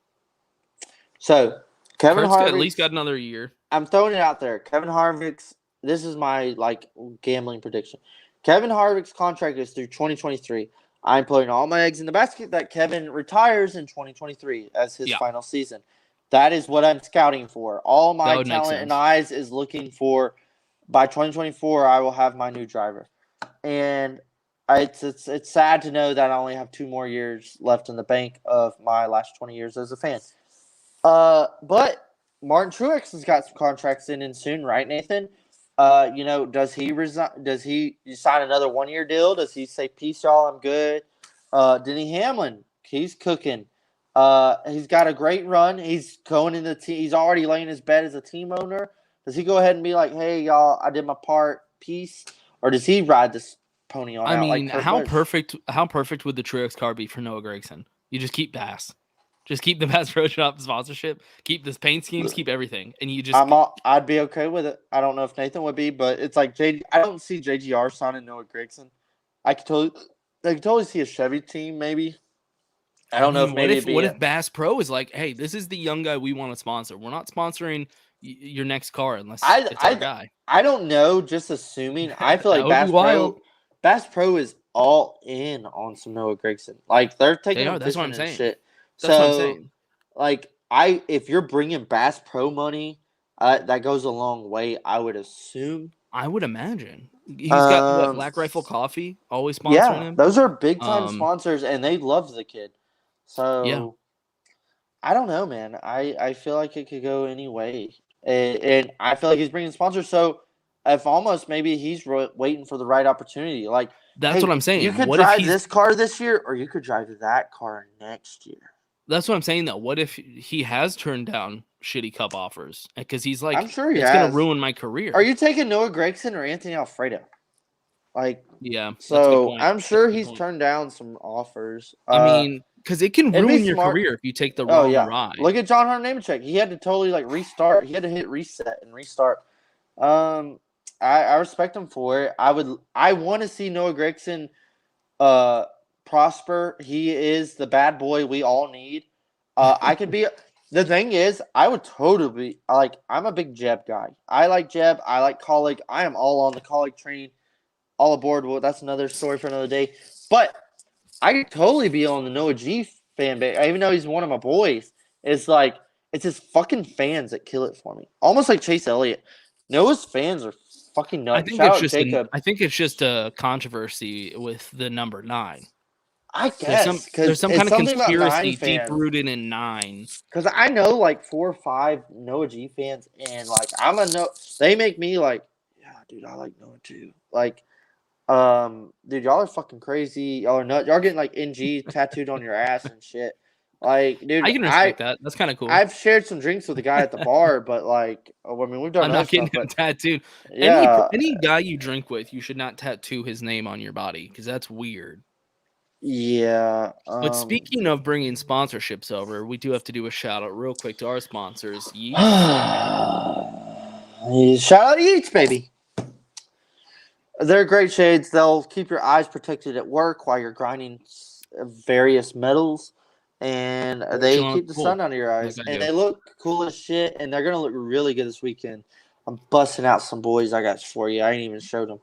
So, Kevin Harvick at least got another year. I'm throwing it out there. Kevin Harvick's, this is my, gambling prediction. Kevin Harvick's contract is through 2023. I'm putting all my eggs in the basket that Kevin retires in 2023 as his final season. That is what I'm scouting for. All my talent and eyes is looking for, by 2024, I will have my new driver. And it's sad to know that I only have 2 more years left in the bank of my last 20 years as a fan. But Martin Truex has got some contracts in soon, right, Nathan? Does he resign? Does he sign another 1-year deal? Does he say, peace, y'all, I'm good? Denny Hamlin, he's cooking. He's got a great run. He's going in the team. He's already laying his bed as a team owner. Does he go ahead and be like, "Hey, y'all, I did my part, peace," or does he ride this pony on? I mean, how perfect would the Truex car be for Noah Gragson? You just keep Bass, just keep the Bass Pro Shop sponsorship, keep this paint schemes, keep everything, and you just. I'd be okay with it. I don't know if Nathan would be, but it's like I don't see JGR signing Noah Gragson. I could totally see a Chevy team maybe. I don't know if What maybe if it'd be Bass Pro is like, hey, this is the young guy we want to sponsor. We're not sponsoring your next car unless I it's our I guy. I don't know. Just assuming, I feel That like would be wild. Bass Pro is all in on some Noah Gragson. Like they're taking They him are. That's what fishing I'm and saying. shit. That's what I'm So saying. like if you're bringing Bass Pro money, that goes a long way. I would assume. I would imagine he's got what Um, Black Rifle Coffee always sponsoring yeah, him. those are big time Um, sponsors, and they love the kid. yeah, So I don't know, man. I feel like it could go any way, and I feel like he's bringing sponsors. So if almost maybe he's waiting for the right opportunity, like, that's what hey, I'm you saying. could What if drive he's this car this year, or you could drive that car next year. That's what I'm saying though. What if he has turned down shitty cup offers because he's I'm like, sure he it's gonna has. ruin my Are career. you taking Noah Gragson or Anthony Alfredo? Like, Yeah, that's a good so point. I'm That's a sure good he's point. turned down some offers. I mean, because it can It'd be ruin your smart. career if you take the Oh wrong yeah, ride. look at John Hunter Nemechek. He had to totally like restart. He had to hit reset and restart. Um, I respect him for it. I want to see Noah Gragson prosper. He is the bad boy we all need. I could be. The thing is, I would totally be like. I'm a big Jeb guy. I like Jeb. I like Colleague. I am all on the Colleague train. All aboard. Well, that's another story for another day. But I could totally be on the Noah G fan base, even though he's one of my boys. It's like it's his fucking fans that kill it for me. Almost like Chase Elliott. Noah's fans are fucking nuts. Shout out Jacob. I think it's just a controversy with the number 9. I guess There's because some it's kind of something about nine conspiracy deep fans. rooted in 9. Because I know like 4 or 5 Noah G fans, and like I'm a no. They make me like, yeah, dude, I like Noah too. Like, dude, y'all are fucking crazy. Y'all are nuts. Y'all getting like NG tattooed on your ass and shit. Like, dude, I can respect that. That's kind of cool. I've shared some drinks with the guy at the bar, but like, I mean, we've done I'm other not getting stuff, him but tattooed. yeah, Any guy you drink with, you should not tattoo his name on your body because that's weird. yeah. But speaking of bringing sponsorships over, we do have to do a shout out real quick to our sponsors, Yeats. Shout out Yeats, baby. They're great shades. They'll keep your eyes protected at work while you're grinding various metals, and Or they chilling at keep the the pool, sun out of your like eyes. I And do. they look cool as shit, and they're gonna look really good this weekend. I'm busting out some boys I got for you. I ain't even showed them,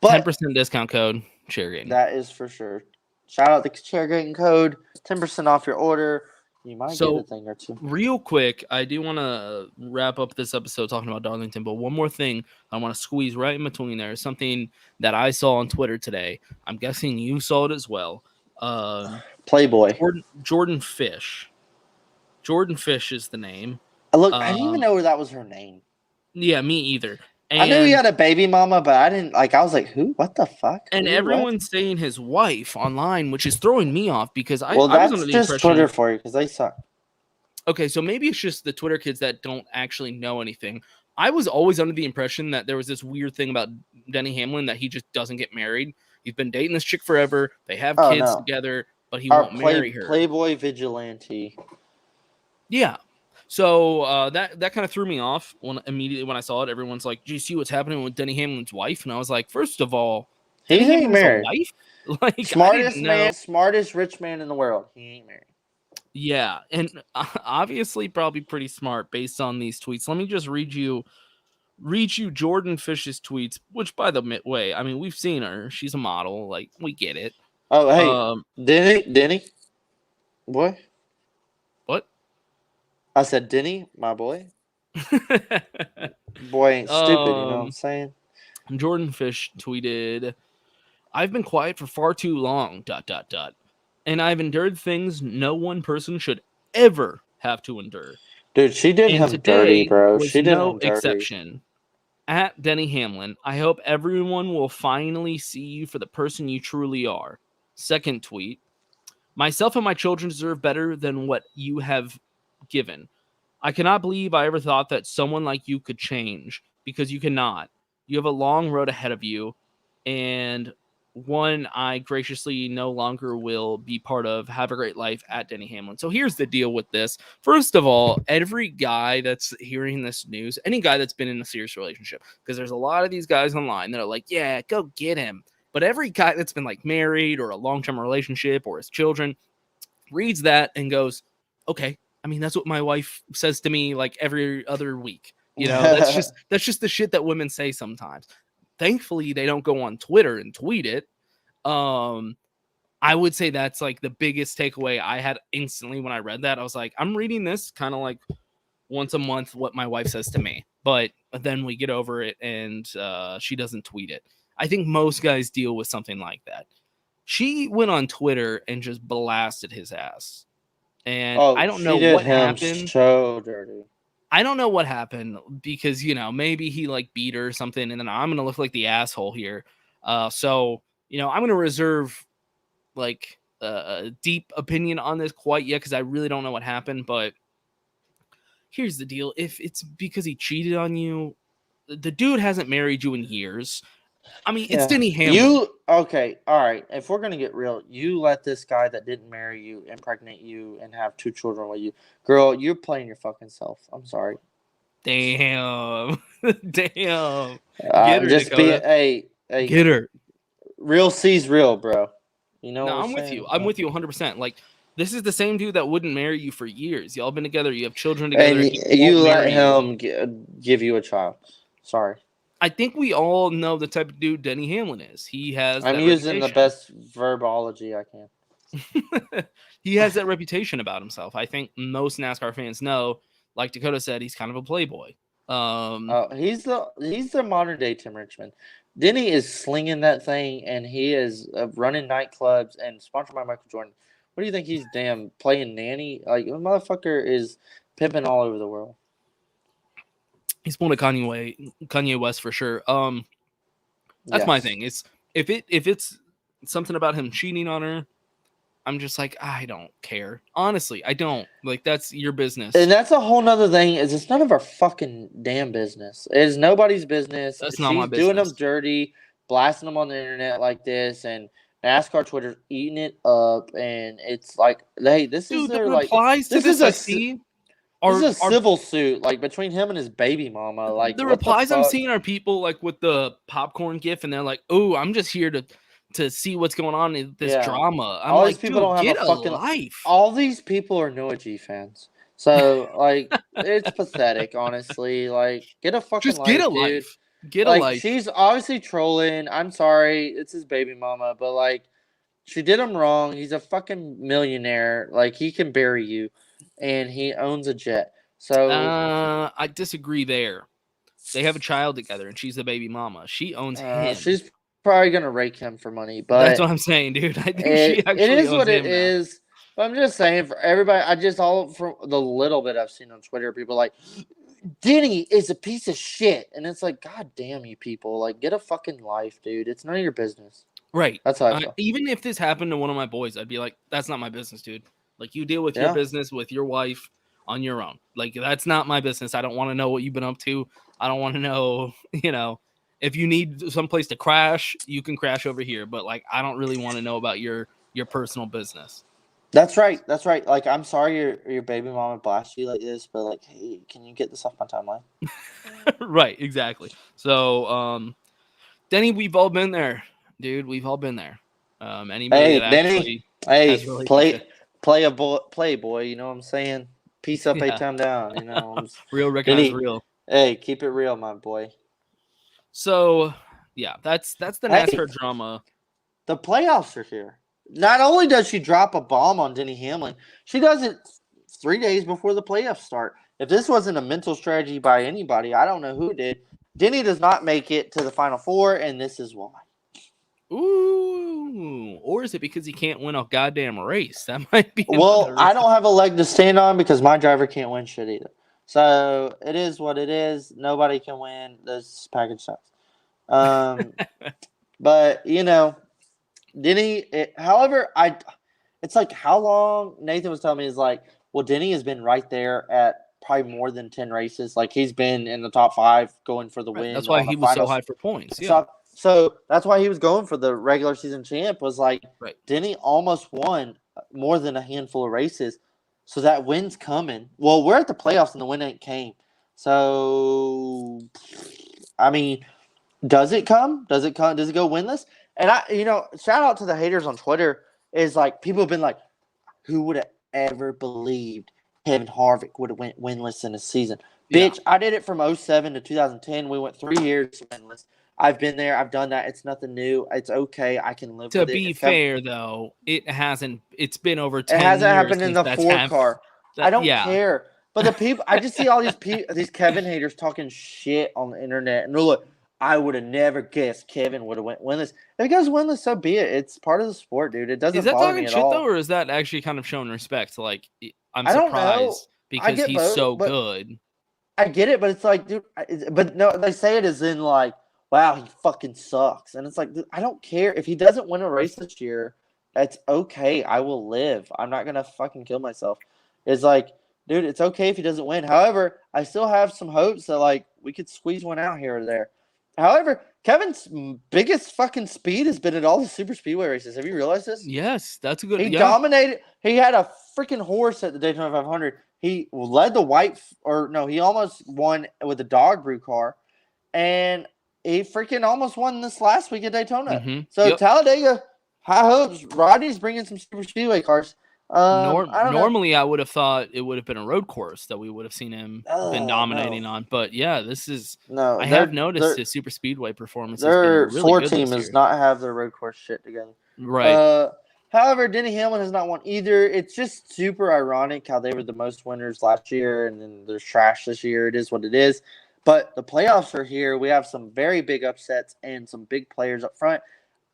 but 10% discount code, Chairgatin. that is for sure. Shout out the Chairgatin code, 10% off your order. You might get a So, thing or two. real quick, I do want to wrap up this episode talking about Darlington, but one more thing I want to squeeze right in between there is something that I saw on Twitter today. I'm guessing you saw it as well. Playboy. Jordan Fish. Jordan Fish is the name. Look, I didn't even know that was her name. Yeah, me either. I knew he And had a baby mama, but I didn't like. I was like, "Who? What the fuck?" and Who? What? everyone's saying his wife online, which is throwing me off because Well, I was under that's the just impression. Twitter for you because they suck. Okay, so maybe it's just the Twitter kids that don't actually know anything. I was always under the impression that there was this weird thing about Denny Hamlin that he just doesn't get married. He's been dating this chick forever. They have Oh kids no, together, but he our won't marry her. Playboy vigilante. Yeah. So that kind of threw me off immediately when I saw it. Everyone's like, "Do you see what's happening with Denny Hamlin's wife?" And I was like, first of all, He Denny ain't Hamlin has a married. wife? Like, I Smartest didn't man, know. smartest rich man in the world. He ain't married. Yeah, and obviously probably pretty smart based on these tweets. Let me just read you Jordan Fish's tweets, which by the way, I mean, we've seen her. She's a model. Like, we get it. Oh hey, Denny, boy. What? I said Denny, my boy. Boy ain't stupid. You know what I'm saying? Jordan Fish tweeted, "I've been quiet for far too long, ... and I've endured things no one person should ever have to endure. Dude, she did And him dirty, today bro. was She did no him dirty. exception. At Denny Hamlin, I hope everyone will finally see you for the person you truly are." Second tweet, "Myself and my children deserve better than what you have given. I cannot believe I ever thought that someone like you could change, because you cannot. You have a long road ahead of you, and one I graciously no longer will be part of. Have a great life, at Denny Hamlin." So here's the deal with this. First of all, every guy that's hearing this news, any guy that's been in a serious relationship, because there's a lot of these guys online that are like, yeah, go get him. But every guy that's been like married or a long-term relationship or his children, reads that and goes, okay, I mean, that's what my wife says to me like every other week. That's just the shit that women say sometimes. Thankfully, they don't go on Twitter and tweet it. I would say that's like the biggest takeaway I had instantly when I read that. I was like, I'm reading this kind of like once a month what my wife says to me, but then we get over it and she doesn't tweet it. I think most guys deal with something like that. She went on Twitter and just blasted his ass. And I don't know she did what him happened. so dirty. I don't know what happened because, maybe he like beat her or something. And then I'm going to look like the asshole here. So, I'm going to reserve like a deep opinion on this quite yet because I really don't know what happened. But here's the deal. If it's because he cheated on you, the dude hasn't married you in years. I mean, it's Denny Hamlin. Okay, all right. If we're gonna get real, you let this guy that didn't marry you impregnate you and have 2 children with you, girl. You're playing your fucking self. I'm sorry. Damn, damn. I'm just being. Hey, get her. Real C's real, bro. You know. No, what I'm with saying? you. I'm with you 100%. Like, this is the same dude that wouldn't marry you for years. Y'all been together. You have children together. And you let him give you a child. Sorry. I think we all know the type of dude Denny Hamlin is. He has. I'm using the best verbology I can. He has that reputation about himself. I think most NASCAR fans know. Like Dakota said, he's kind of a playboy. He's the modern day Tim Richmond. Denny is slinging that thing, and he is running nightclubs and sponsored by Michael Jordan. What do you think he's playing nanny? Like, the motherfucker is pimping all over the world. He's pulling a Kanye West for sure. That's my thing. It's if it's something about him cheating on her, I'm just like, I don't care. Honestly, I don't. Like, that's your business. And that's a whole nother thing. Is it's none of our fucking damn business. It is nobody's business. That's not my business. She's doing them dirty, blasting them on the internet like this, and NASCAR Twitter's eating it up. And it's like, hey, this is their like. This is a see. This is a civil suit, like between him and his baby mama. Like the replies I'm seeing are people like with the popcorn gif, and they're like, "Oh, I'm just here to see what's going on in this drama." I'm all like, these people don't have a fucking life. All these people are Noah G fans, so like it's pathetic, honestly. Like, get a fucking life, get a dude. life. Get a life. She's obviously trolling. I'm sorry, it's his baby mama, but like, she did him wrong. He's a fucking millionaire. Like, he can bury you, and he owns a jet. So I disagree there. They have a child together, and she's the baby mama. She owns him. She's probably gonna rake him for money, but that's what I'm saying, dude. I think she actually it is owns what him it is. But I'm just saying, for everybody, from the little bit I've seen on Twitter, people are like, Denny is a piece of shit, and it's like, God damn you people, like, get a fucking life, dude. It's none of your business. Right. That's how I feel. Even if this happened to one of my boys, I'd be like, that's not my business, dude. Like, you deal with your business with your wife on your own. Like, that's not my business. I don't want to know what you've been up to. I don't want to know, if you need someplace to crash, you can crash over here. But like, I don't really want to know about your personal business. That's right. That's right. Like, I'm sorry your baby mama blasted you like this, but like, hey, can you get this off my timeline? Right. Exactly. So, Denny, we've all been there, dude. We've all been there. Anybody that Denny, play boy. You know what I'm saying? Peace up, 8 time down. Real recognize real. Hey, keep it real, my boy. So, yeah, that's the NASCAR drama. The playoffs are here. Not only does she drop a bomb on Denny Hamlin, she does it 3 days before the playoffs start. If this wasn't a mental strategy by anybody, I don't know who did. Denny does not make it to the Final Four, and this is why. Ooh, or is it because he can't win a goddamn race? That might be. Well, I don't have a leg to stand on because my driver can't win shit either. So it is what it is. Nobody can win. This package sucks. But Denny. However, it's like how long Nathan was telling me is like. Well, Denny has been right there at probably more than 10 races. Like, he's been in the top 5 going for the win. That's why he was so high for points. Yeah. So that's why he was going for the regular season champ was like Denny almost won more than a handful of races. So that win's coming. Well, we're at the playoffs and the win ain't came. So, I mean, does it come? Does it come? Does it go winless? And shout out to the haters on Twitter is like people have been like, who would have ever believed Kevin Harvick would have went winless in a season? Yeah. Bitch, I did it from 07 to 2010. We went 3 years winless. I've been there. I've done that. It's nothing new. It's okay. I can live To with it. be fair, though, it hasn't. It's been over It 10 hasn't years happened in since the that's 4 happened. car. I don't Yeah. care. But the people, I just see all these Kevin haters talking shit on the internet, and they're like, I would have never guessed Kevin would have went winless. If he goes winless, so be it. It's part of the sport, dude. It doesn't Is that bother me talking at shit, all. though, or is that actually kind of showing respect? Like, I'm I don't know. surprised I because get he's both, so but good. I get it, but it's like, dude, but no, they say it as in like, wow, he fucking sucks. And it's like, dude, I don't care. If he doesn't win a race this year, it's okay. I will live. I'm not going to fucking kill myself. It's like, dude, it's okay if he doesn't win. However, I still have some hopes that, like, we could squeeze one out here or there. However, Kevin's biggest fucking speed has been at all the super speedway races. Have you realized this? Yes, that's a good. He Yeah. dominated. He had a freaking horse at the Daytona 500. He led the he almost won with the dog brew car, and he freaking almost won this last week at Daytona. Mm-hmm. So Yep. Talladega, high hopes. Rodney's bringing some super speedway cars. I don't know. Normally, I would have thought it would have been a road course that we would have seen him been dominating No. on. But yeah, this is. No, I have noticed his super speedway performance has been their really four good team this does year. not have their road course shit together. Right. However, Denny Hamlin has not won either. It's just super ironic how they were the most winners last year, and then there's trash this year. It is what it is. But the playoffs are here. We have some very big upsets and some big players up front.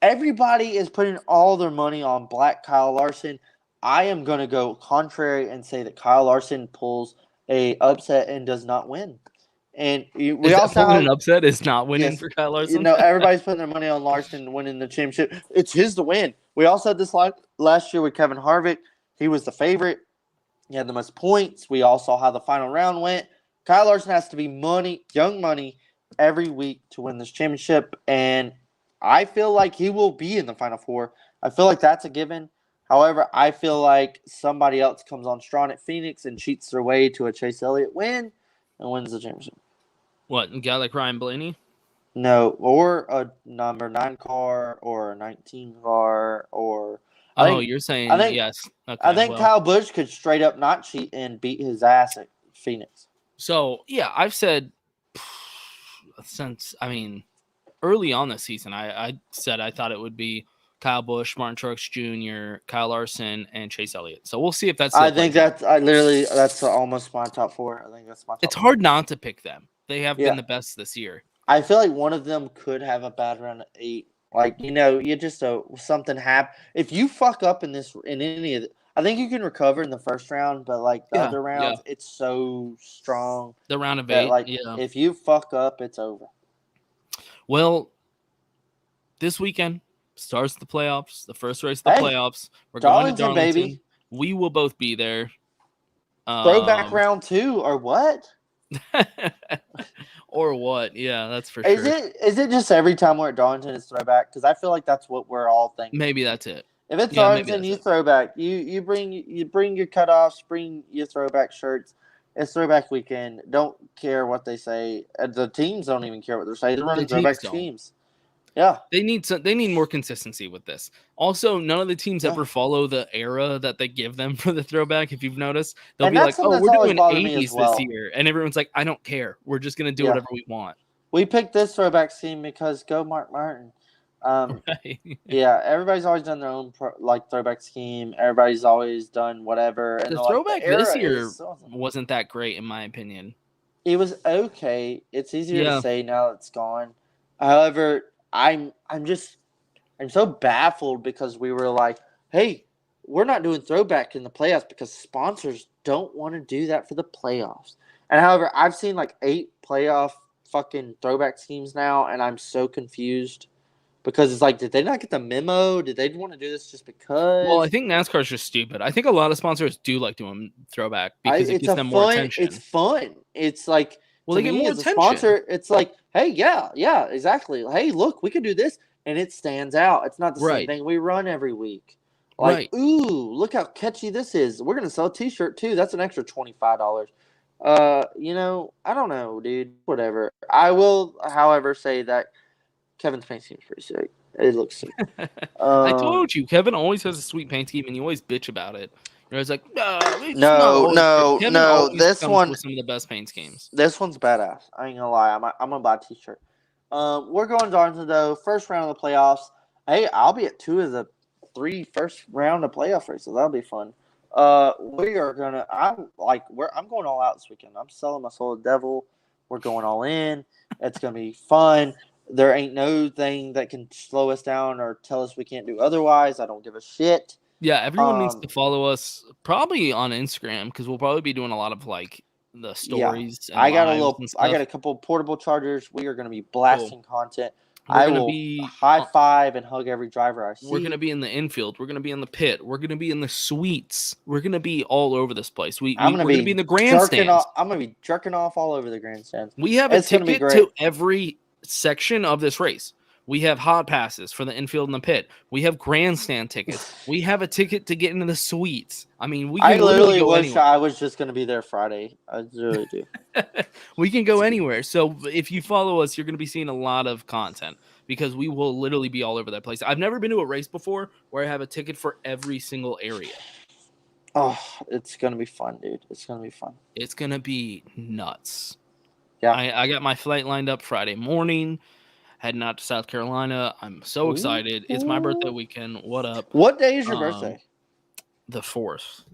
Everybody is putting all their money on Black Kyle Larson. I am going to go contrary and say that Kyle Larson pulls a upset and does not win. And we also pulling have an upset is not winning yes, for Kyle Larson. everybody's putting their money on Larson winning the championship. It's his to win. We also had this last year with Kevin Harvick. He was the favorite. He had the most points. We all saw how the final round went. Kyle Larson has to be young money, every week to win this championship. And I feel like he will be in the Final Four. I feel like that's a given. However, I feel like somebody else comes on strong at Phoenix and cheats their way to a Chase Elliott win and wins the championship. What, a guy like Ryan Blaney? No, or a number 9 car or a 19 car or. You're saying yes. Okay, I think Kyle Busch could straight up not cheat and beat his ass at Phoenix. So, yeah, I've said since, early on this season, I said I thought it would be Kyle Busch, Martin Truex Jr., Kyle Larson, and Chase Elliott. So we'll see if that's. I think that's almost my top 4. I think that's my top. It's hard not to pick them. They have been the best this year. I feel like one of them could have a bad run at 8. Like, you just something happen. If you fuck up in any of it, I think you can recover in the first round, but like the other rounds, it's so strong. The round of 8, like if you fuck up, it's over. Well, this weekend starts the playoffs, the first race of the playoffs. We're going to Darlington, baby. We will both be there. Throwback round 2 or what? Or what? Yeah, that's for sure. Is it just every time we're at Darlington it's throwback? Because I feel like that's what we're all thinking. Maybe that's it. If it's Darlington, you throwback. You bring your cutoffs, bring your throwback shirts. It's throwback weekend. Don't care what they say. The teams don't even care what they're saying. They're running throwback schemes. Yeah, they need more consistency with this. Also, none of the teams ever follow the era that they give them for the throwback. If you've noticed, they'll be like, "Oh, we're doing 80s this year," and everyone's like, "I don't care. We're just gonna do whatever we want." We picked this throwback scheme because go Mark Martin. Right. Yeah, everybody's always done their own throwback scheme. Everybody's always done whatever. And the throwback this year wasn't that great, in my opinion. It was okay. It's easier to say now that it's gone. However, I'm so baffled because we were like, hey, we're not doing throwback in the playoffs because sponsors don't want to do that for the playoffs. And however, I've seen like 8 playoff fucking throwback schemes now, and I'm so confused because it's like, did they not get the memo? Did they want to do this just because? Well, I think NASCAR is just stupid. I think a lot of sponsors do like doing throwback because it gives them more attention. It's fun. It's like, well, they get more attention. Sponsor, it's like, hey, yeah, exactly. Hey, look, we can do this, and it stands out. It's not the same thing we run every week. Like, ooh, look how catchy this is. We're gonna sell a T-shirt too. That's an extra $25. I don't know, dude. Whatever. I will, however, say that Kevin's paint scheme is pretty sick. It looks sick. I told you, Kevin always has a sweet paint scheme, and you always bitch about it. It's like, no, it's not always fair. Kevin no. always This comes one, with some of the best paint schemes. this one's badass. I ain't gonna lie. I'm gonna buy a T-shirt. We're going Darlington though. First round of the playoffs. Hey, I'll be at 2 of the 3 first round of playoff races. That'll be fun. We are gonna. I'm going all out this weekend. I'm selling my soul to the devil. We're going all in. It's gonna be fun. There ain't no thing that can slow us down or tell us we can't do otherwise. I don't give a shit. Yeah, everyone needs to follow us probably on Instagram because we'll probably be doing a lot of like the stories and I got lives and stuff. I got a couple portable chargers. We are going to be blasting content. We're I gonna will be high five and hug every driver I see. We're gonna be in the infield. We're gonna be in the pit. We're gonna be in the suites. We're gonna be all over this place. We're gonna be in the grandstands. I'm gonna be jerking off all over the grandstands. We have a ticket to every section of this race. We have hot passes for the infield and the pit. We have grandstand tickets. We have a ticket to get into the suites. I mean, we can I literally go wish anywhere. I was just going to be there Friday. I really do. We can go anywhere. So if you follow us, you're going to be seeing a lot of content because we will literally be all over that place. I've never been to a race before where I have a ticket for every single area. Oh, it's going to be fun, dude. It's going to be fun. It's going to be nuts. Yeah. I got my flight lined up Friday morning. Heading out to South Carolina. I'm so excited. It's my birthday weekend. What up? What day is your birthday? The 4th.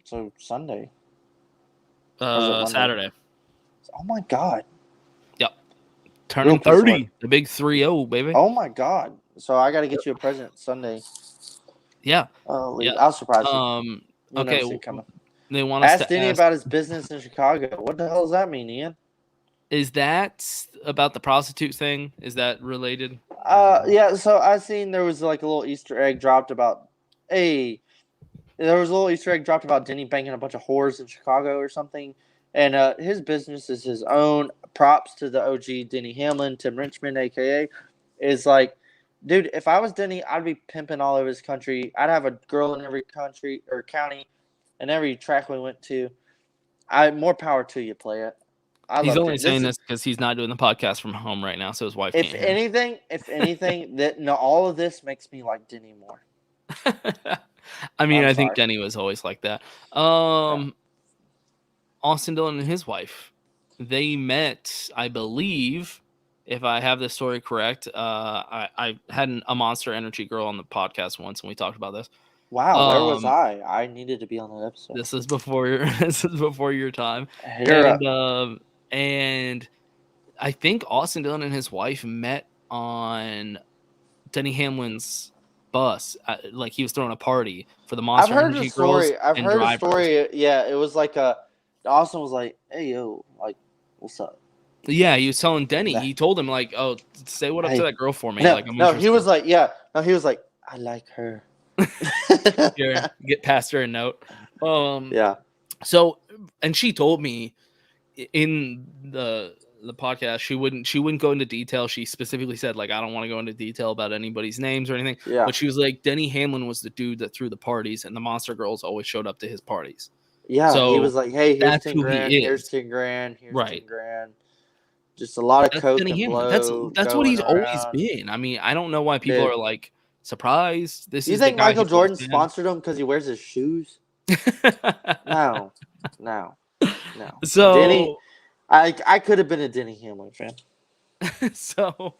So Sunday. Saturday. Oh my God. Yep. Turning 30. The big 3-0, baby. Oh my God. So I got to get you a present Sunday. Yeah. I'll surprise you. Okay. They want us ask Denny about his business in Chicago. What the hell does that mean, Ian? Is that about the prostitute thing? Is that related? Yeah. So I seen there was like a little Easter egg dropped about Denny banging a bunch of whores in Chicago or something, and his business is his own. Props to the OG Denny Hamlin, Tim Richmond, aka, is like, dude. If I was Denny, I'd be pimping all over his country. I'd have a girl in every country or county, and every track we went to. More power to you, play it. He's only saying this because he's not doing the podcast from home right now, so his wife can't hear him. If anything, all of this makes me like Denny more. I mean, I think Denny was always like that. Austin Dillon and his wife, they met, I believe, if I have this story correct. I had a Monster Energy girl on the podcast once, and we talked about this. Wow, where was I? I needed to be on that episode. This is before your time. And I think Austin Dillon and his wife met on Denny Hamlin's bus. Like he was throwing a party for the Monster Energy girls. I've heard a story. Yeah, it was like Austin was like, "Hey yo, like, what's up?" Yeah, he was telling Denny. He told him like, "Oh, say what up to that girl for me." He was like, "I like her." Here, get past her a note. Yeah. So, and she told me in the podcast she wouldn't go into detail. She specifically said like, I don't want to go into detail about anybody's names or anything. Yeah. But she was like, Denny Hamlin was the dude that threw the parties, and the Monster Girls always showed up to his parties. Yeah. So he was like, "Hey, here's that's 10 grand. Here's 10 grand. Here's right. 10 grand." Just a lot of coke and blow. That's what he's always been. I mean, I don't know why people are like surprised. You think Michael Jordan sponsored him because he wears his shoes? No. So Denny, I could have been a Denny Hamlin fan. So,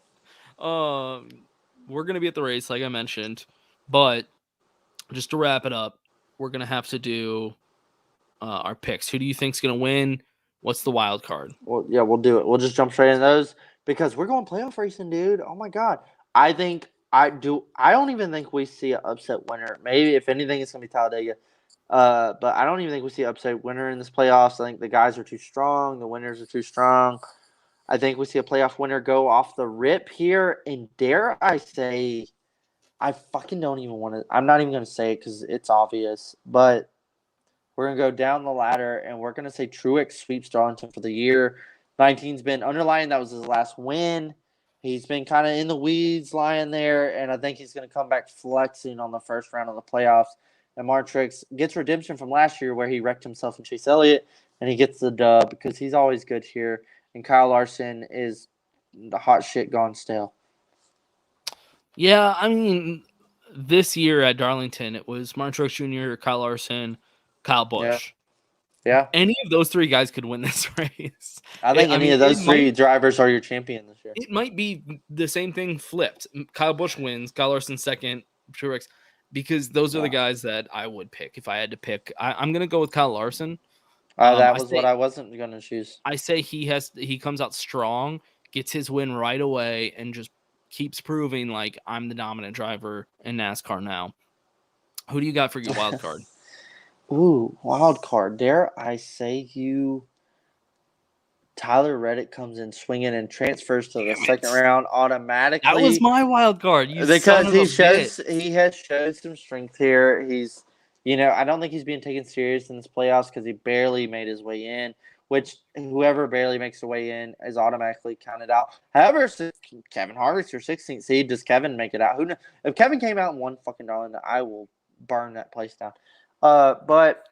we're gonna be at the race, like I mentioned, but just to wrap it up, we're gonna have to do our picks. Who do you think's gonna win? What's the wild card? Well, yeah, we'll do it. We'll just jump straight into those because we're going playoff racing, dude. Oh my God, I don't even think we see an upset winner. Maybe if anything, it's gonna be Talladega. But I don't even think we see an upset winner in this playoffs. I think the guys are too strong. The winners are too strong. I think we see a playoff winner go off the rip here. And dare I say, I fucking don't even want to. I'm not even going to say it because it's obvious. But we're going to go down the ladder and we're going to say Truex sweeps Darlington for the year. 19's been underlying. That was his last win. He's been kind of in the weeds lying there. And I think he's going to come back flexing on the first round of the playoffs. And Martrix gets redemption from last year where he wrecked himself in Chase Elliott, and he gets the dub because he's always good here. And Kyle Larson is the hot shit gone stale. Yeah, I mean, this year at Darlington, it was Martin Truex Jr., Kyle Larson, Kyle Busch. Yeah. Any of those three guys could win this race. I think any of those three drivers are your champion this year. It might be the same thing flipped. Kyle Busch wins, Kyle Larson second, Truex, because those are the guys that I would pick if I had to pick. I'm going to go with Kyle Larson. That was what I wasn't going to choose. I say he comes out strong, gets his win right away, and just keeps proving like I'm the dominant driver in NASCAR now. Who do you got for your wild card? Ooh, wild card. Dare I say Tyler Reddick comes in swinging and transfers to the second round automatically. That was my wild card. Because he has showed some strength here. He's, I don't think he's being taken serious in this playoffs because he barely made his way in, which whoever barely makes their way in is automatically counted out. However, Kevin Harvick's your 16th seed. Does Kevin make it out? Who knows? If Kevin came out and won fucking Darlington, I will burn that place down. But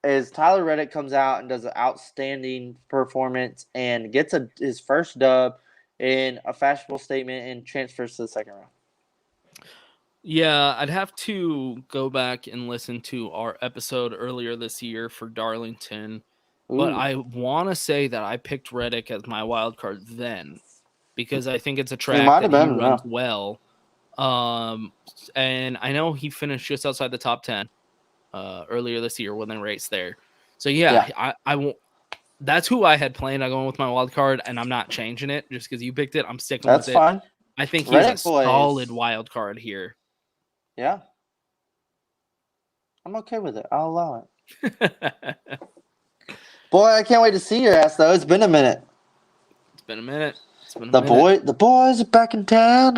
as Tyler Reddick comes out and does an outstanding performance and gets his first dub in a fashionable statement and transfers to the second round. Yeah, I'd have to go back and listen to our episode earlier this year for Darlington. Ooh. But I want to say that I picked Reddick as my wild card then because I think it's a track that he runs well. And I know he finished just outside the top 10 earlier this year when they raced there. So I won't. That's who I had planned on going with my wild card, and I'm not changing it just because you picked it. I'm sticking with it. That's fine. I think he's a solid wild card here. Yeah. I'm okay with it. I'll allow it. Boy, I can't wait to see your ass, though. It's been a minute. The boys are back in town.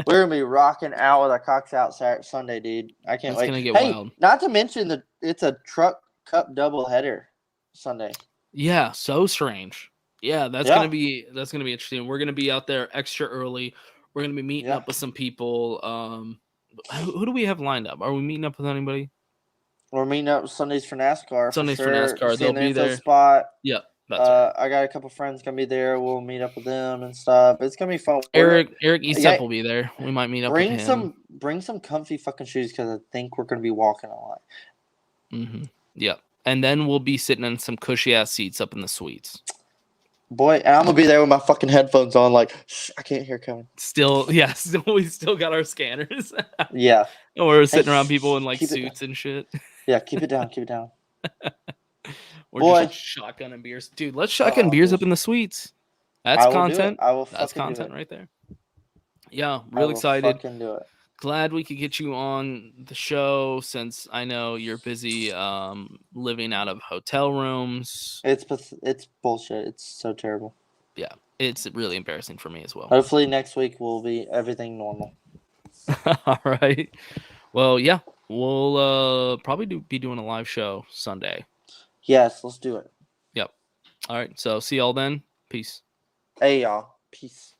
We're going to be rocking out with our cocks out Saturday, Sunday, dude. I can't wait. It's going to get wild. Not to mention it's a truck cup doubleheader Sunday. Yeah, so strange. Yeah, that's going to be interesting. We're going to be out there extra early. We're going to be meeting up with some people. Who do we have lined up? Are we meeting up with anybody? We're meeting up Sundays for NASCAR. For NASCAR. They'll be there. Spot. Yep. That's right. I got a couple friends going to be there. We'll meet up with them and stuff. It's going to be fun. Eric Eastep will be there. We might meet up with him. Bring some comfy fucking shoes because I think we're going to be walking a lot. Mm-hmm. Yep. And then we'll be sitting in some cushy-ass seats up in the suites. Boy, and I'm going to be there with my fucking headphones on like, shh, I can't hear Kevin. We still got our scanners. Yeah. And we're sitting around people in like suits and shit. Yeah, keep it down. We're just shotgunning beers. Dude, let's shotgun beers up in the suites. That's content. That's content right there. Yeah, real excited. Fucking do it. Glad we could get you on the show since I know you're busy living out of hotel rooms. It's bullshit. It's so terrible. Yeah, it's really embarrassing for me as well. Hopefully next week will be everything normal. All right. Well, yeah, we'll probably be doing a live show Sunday. Yes, let's do it. Yep. All right. So see y'all then. Peace. Hey, y'all. Peace.